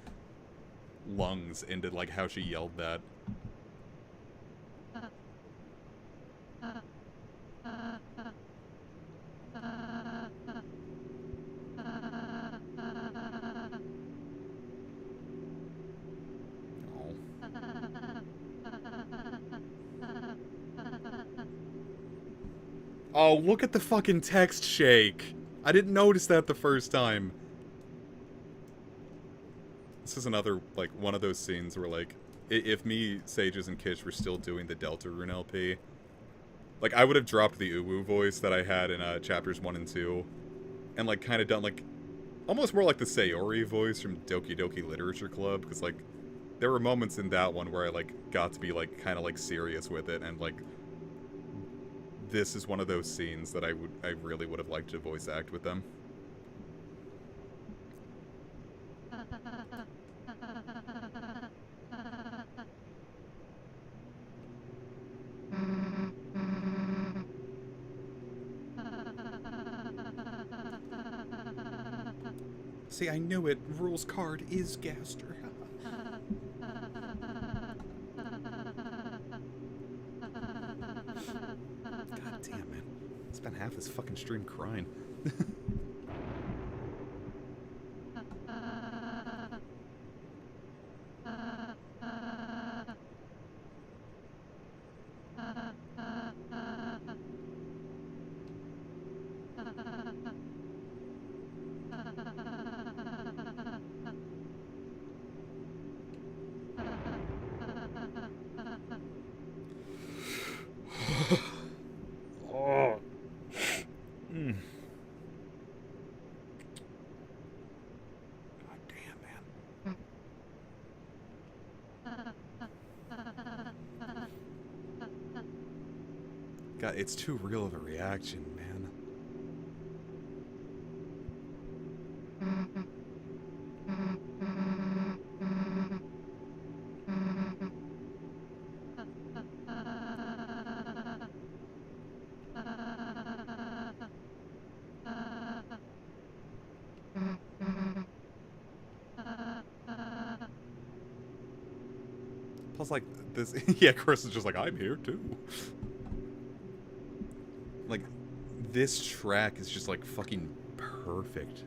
lungs into, like, how she yelled that. Oh, look at the fucking text shake. I didn't notice that the first time. This is another, like, one of those scenes where, like, if me, Sages, and Kish were still doing the Deltarune LP, like, I would have dropped the Uwu voice that I had in chapters 1 and 2, and, like, kind of done, like, almost more like the Sayori voice from Doki Doki Literature Club, because, like, there were moments in that one where I, like, got to be, like, kind of, like, serious with it, and, like, this is one of those scenes that I really would have liked to voice act with them. See, I knew it. Rules card is Gaster. God damn, man. Spent half this fucking stream crying. Oh. Mm. God damn, man. God, it's too real of a reaction, man. Plus, like, this... yeah, Chris is just like, I'm here, too. Like, this track is just, like, fucking perfect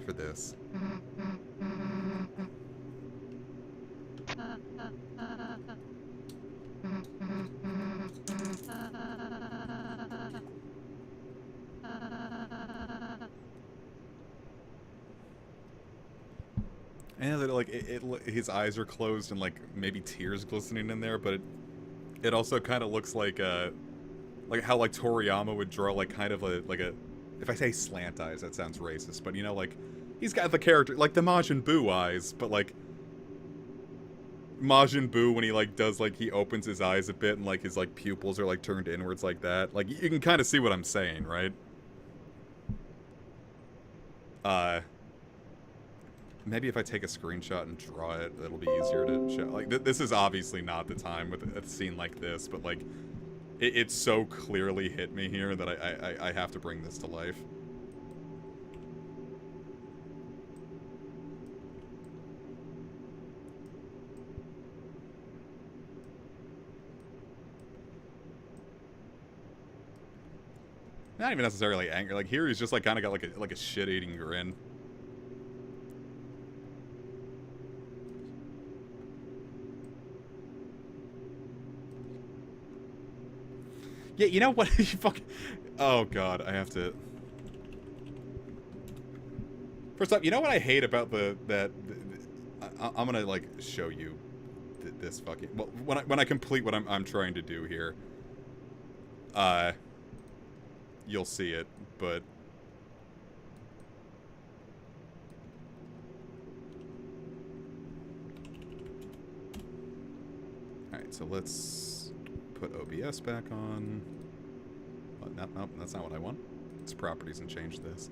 for this. And like his eyes are closed and like maybe tears glistening in there, but it also kind of looks like how like Toriyama would draw like kind of a if I say slant eyes that sounds racist, but you know, like he's got the character like the Majin Buu eyes, but like Majin Buu when he like does like he opens his eyes a bit and like his like pupils are like turned inwards like that. Like you can kind of see what I'm saying, right? Maybe if I take a screenshot and draw it, it'll be easier to show. Like, this is obviously not the time with a scene like this, but, like, it so clearly hit me here that I have to bring this to life. Not even necessarily angry. Like, here he's just, like, kind of got, like a shit-eating grin. Yeah, you know what? You fucking... Oh, God, I have to... First off, you know what I hate about I'm gonna, like, show you this fucking... Well, when I complete what I'm trying to do here, you'll see it, but... Alright, so let's... put OBS back on. Oh, nope, that's not what I want. It's properties and change this.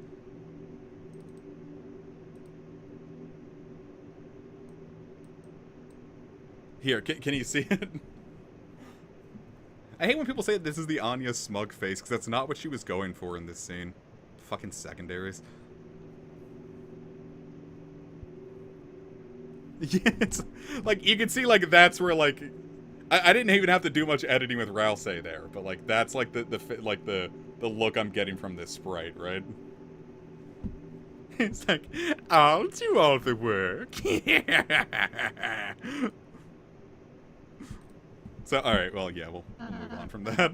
Here, can you see it? I hate when people say this is the Anya smug face, because that's not what she was going for in this scene. Fucking secondaries. Yeah, it's, like, you can see, like, that's where, like... I didn't even have to do much editing with Rousey there, but like that's like the look I'm getting from this sprite, right? It's like, I'll do all the work. So, all right, well, yeah, we'll move on from that.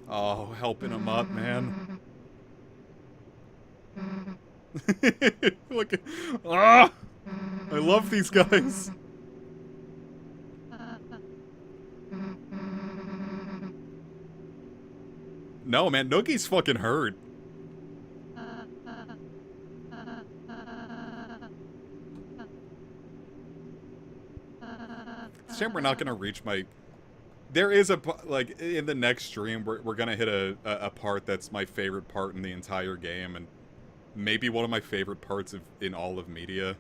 Oh, helping him up, man. Look, ah, I love these guys. No, man, Noogie's fucking hurt. It's a shame we're not gonna reach my... There is a... Like, in the next stream, we're gonna hit a part that's my favorite part in the entire game, and maybe one of my favorite parts in all of media.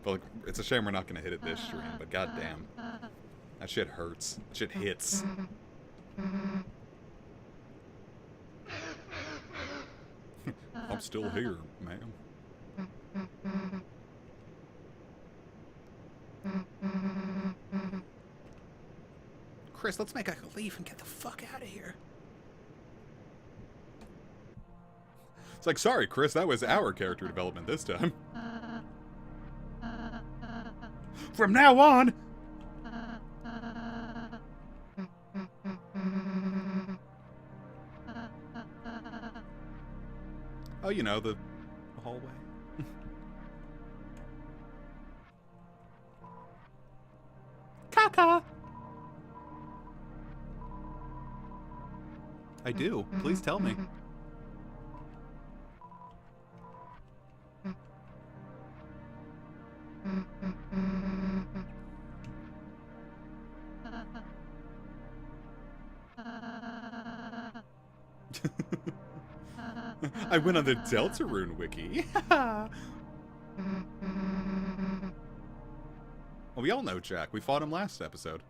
But, like, it's a shame we're not gonna hit it this stream, but goddamn. That shit hurts. That shit hits. I'm still here, ma'am. Chris, let's make a leave and get the fuck out of here. It's like, sorry, Chris, that was our character development this time. From now on! Oh, you know, the hallway. Caca! I do. Please tell me. I went on the Deltarune wiki. Well, we all know Jack. We fought him last episode.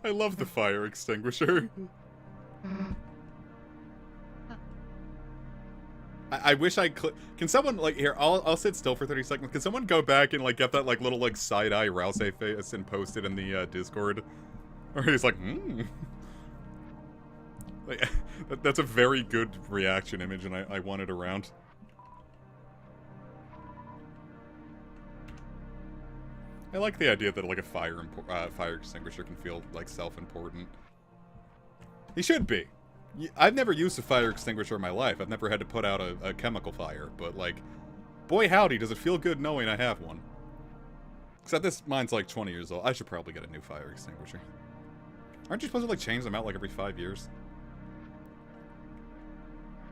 I love the fire extinguisher. I wish I could. Can someone, like, here, I'll sit still for 30 seconds. Can someone go back and, like, get that, like, little, like, side-eye Rouse face and post it in the Discord? Or he's like, Like, that's a very good reaction image, and I want it around. I like the idea that, like, a fire extinguisher can feel, like, self-important. He should be. I've never used a fire extinguisher in my life. I've never had to put out a chemical fire, but, like, boy howdy, does it feel good knowing I have one. Except this, mine's like 20 years old. I should probably get a new fire extinguisher. Aren't you supposed to, like, change them out, like, every 5 years?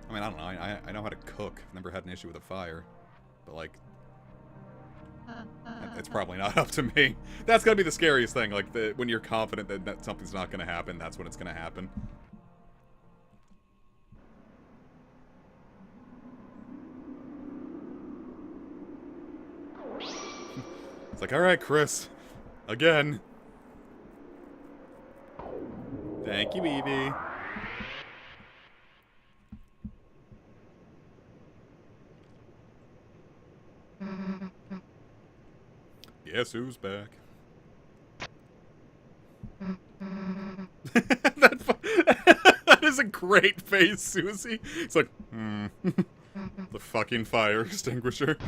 I mean, I don't know. I know how to cook. I've never had an issue with a fire. But, like, it's probably not up to me. That's gotta be the scariest thing. Like, when you're confident that something's not gonna happen, that's when it's gonna happen. It's like, alright, Chris. Again. Thank you, Evie. Guess who's back? That is a great face, Susie. It's like, the fucking fire extinguisher.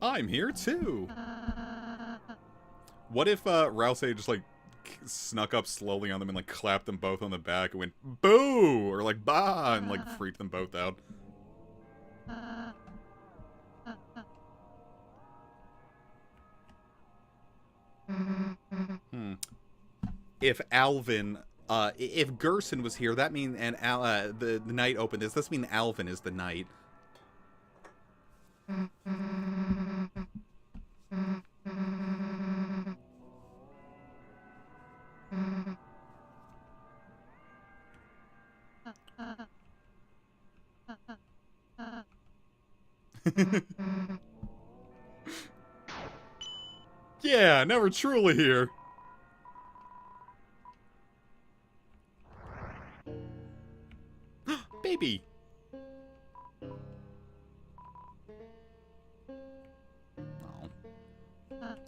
I'm here too. What if Rouse just like snuck up slowly on them and like clapped them both on the back and went boo or like bah and like freaked them both out? If Alvin, if Gerson was here, that means and the night opened this. This means Alvin is the knight. Yeah, now we're truly here. Baby.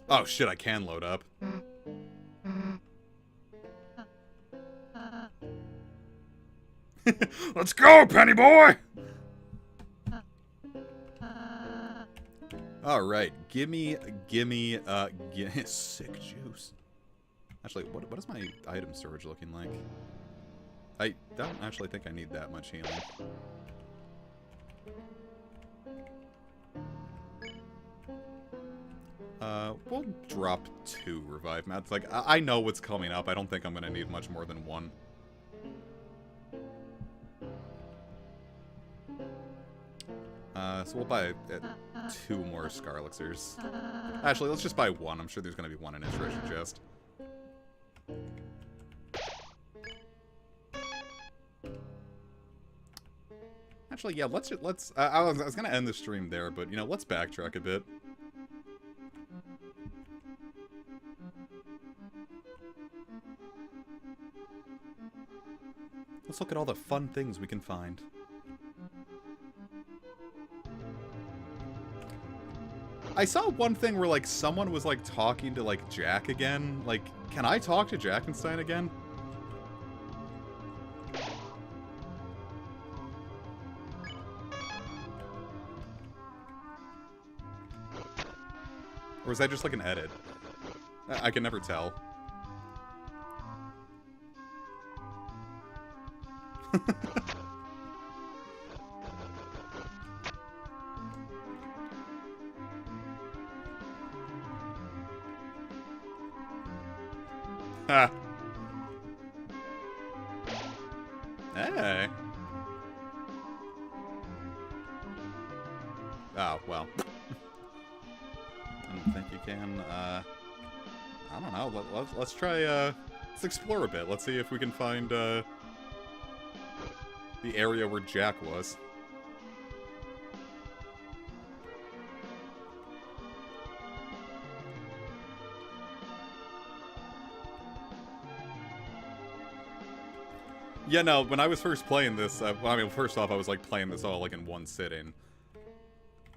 Oh shit, I can load up. Let's go, Penny boy! Alright, gimme sick juice. Actually, what is my item storage looking like? I don't actually think I need that much healing. We'll drop 2 revive mats. Like, I know what's coming up. I don't think I'm gonna need much more than 1. So we'll buy 2 more Scar Elixirs. Actually, let's just buy 1. I'm sure there's gonna be 1 in his treasure chest. Actually, yeah, let's I was gonna end the stream there, but, you know, let's backtrack a bit. Let's look at all the fun things we can find. I saw one thing where, like, someone was, like, talking to, like, Jack again. Like, can I talk to Jackenstein again? Or is that just, like, an edit? I can never tell. Ha. Hey. Oh, well. I don't think you can, I don't know. Let's try, let's explore a bit. Let's see if we can find, the area where Jack was. Yeah, no, when I was first playing this, well, I mean, first off, I was, like, playing this all, like, in one sitting.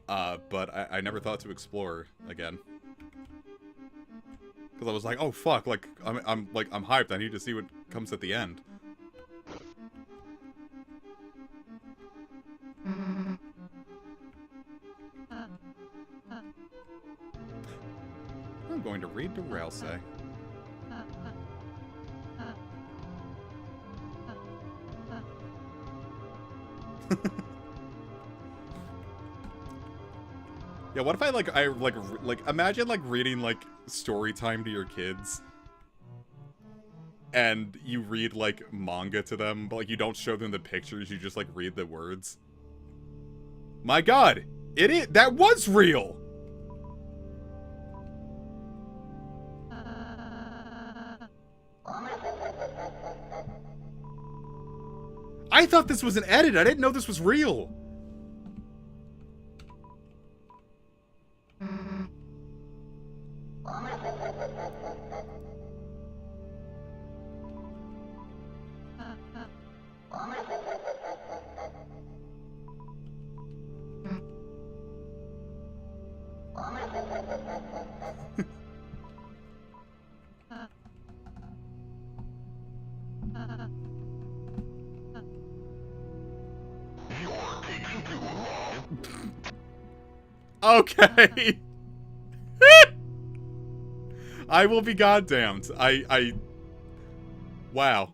But I never thought to explore again. Because I was like, oh, fuck, like, I'm hyped, I need to see what comes at the end. I'm going to read to Ralsei. Yeah, what if I imagine, like, reading, like, story time to your kids. And you read, like, manga to them, but, like, you don't show them the pictures, you just, like, read the words. My god! That was real! I thought this was an edit, I didn't know this was real! Okay. I will be goddamned. Wow.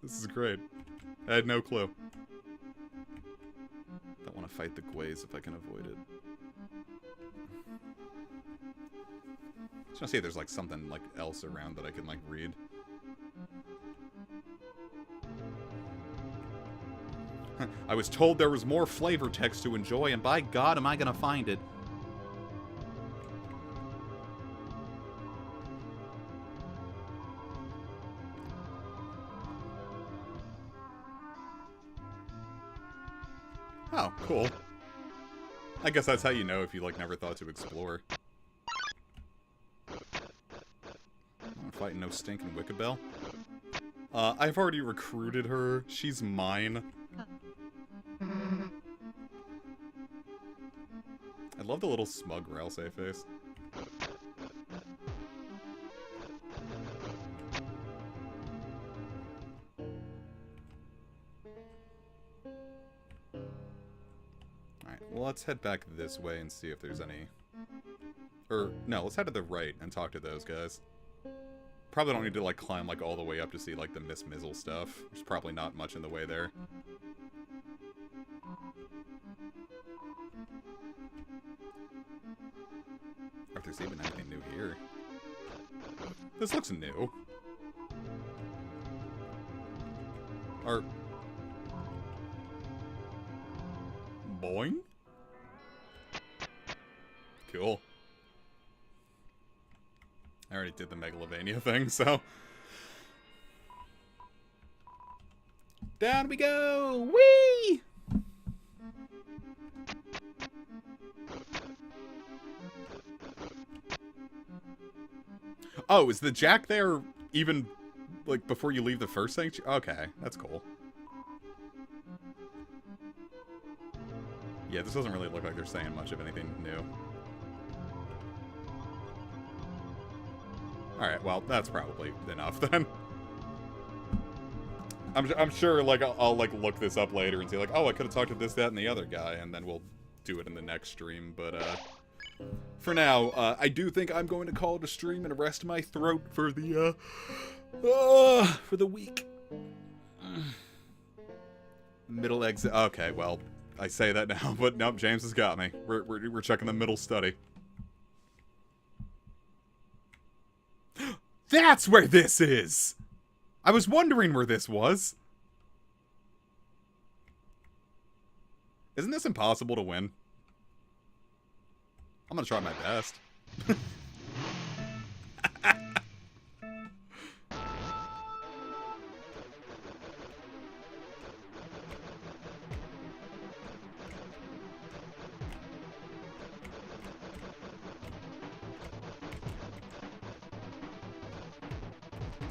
This is great. I had no clue. Don't want to fight the Gways if I can avoid it. Just want to see if there's, like, something, like, else around that I can, like, read. I was told there was more flavor text to enjoy, and by God, am I gonna find it. Oh, cool. I guess that's how you know if you, like, never thought to explore. I'm fighting no stinking Wickabell. I've already recruited her. She's mine. I love the little smug Ralsei face. Well, let's head back this way and see if there's any... Or, no, let's head to the right and talk to those guys. Probably don't need to, like, climb, like, all the way up to see, like, the Miss Mizzle stuff. There's probably not much in the way there. Or if there's even anything new here. This looks new. Or... Boing? Cool. I already did the Megalovania thing, so... Down we go! Whee! Oh, is the jack there even, like, before you leave the first sanctuary? Okay, that's cool. Yeah, this doesn't really look like they're saying much of anything new. Alright, well, that's probably enough then. I'm sure, like, I'll like, look this up later and say, like, oh, I could have talked to this, that, and the other guy, and then we'll do it in the next stream, but, for now, I do think I'm going to call it a stream and rest my throat for the, week. Middle exit. Okay, well, I say that now, but nope, James has got me. We're checking the middle study. That's where this is! I was wondering where this was. Isn't this impossible to win? I'm gonna try my best.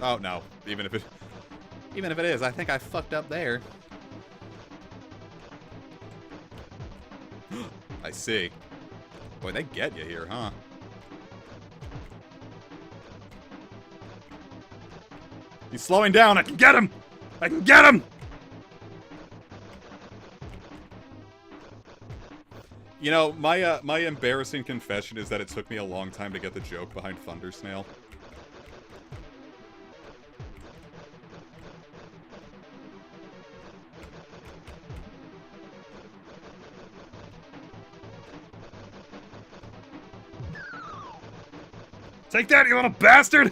Oh no, even if it is, I think I fucked up there. I see. Boy, they get you here, huh? He's slowing down. I can get him! I can get him! You know, my embarrassing confession is that it took me a long time to get the joke behind Thunder Snail. Take that, you little bastard!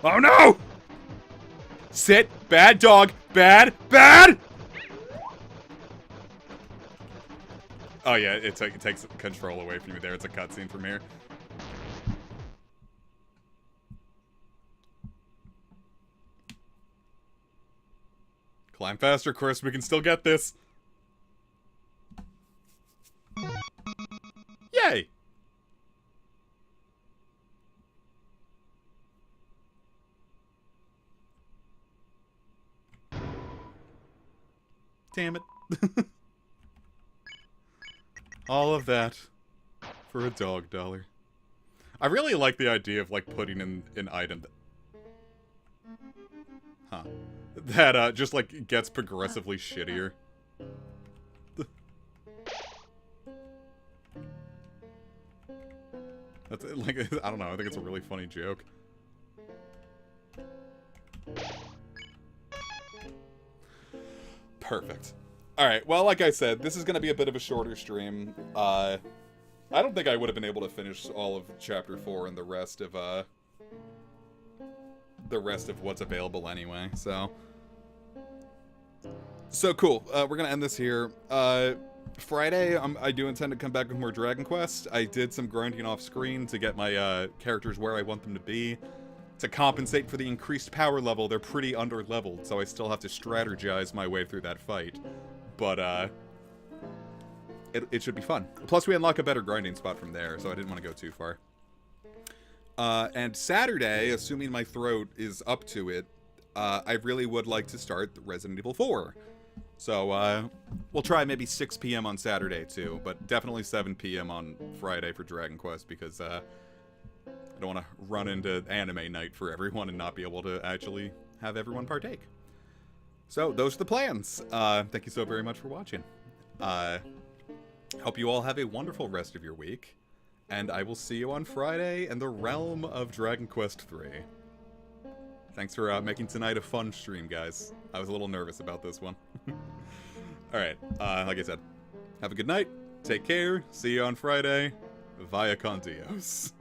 Oh no! Sit, bad dog, bad! Oh yeah, it takes control away from you there. It's a cutscene from here. Climb faster, Chris. We can still get this. Yay! Damn it. All of that for $1. I really like the idea of, like, putting in an item that just, like, gets progressively shittier. That's, like, I don't know, I think it's a really funny joke. Perfect. Alright, well, like I said, this is going to be a bit of a shorter stream. I don't think I would have been able to finish all of Chapter 4 and the rest of what's available anyway, so... So, cool. We're going to end this here. Friday, I do intend to come back with more Dragon Quest. I did some grinding off screen to get my characters where I want them to be. To compensate for the increased power level, they're pretty under-leveled, so I still have to strategize my way through that fight. But, it should be fun. Plus, we unlock a better grinding spot from there, so I didn't want to go too far. And Saturday, assuming my throat is up to it, I really would like to start Resident Evil 4. So, we'll try maybe 6 p.m. on Saturday, too, but definitely 7 p.m. on Friday for Dragon Quest, because, I don't want to run into anime night for everyone and not be able to actually have everyone partake. So, those are the plans. Thank you so very much for watching. Hope you all have a wonderful rest of your week. And I will see you on Friday in the realm of Dragon Quest III. Thanks for making tonight a fun stream, guys. I was a little nervous about this one. Alright, like I said, have a good night, take care, see you on Friday, via con Dios.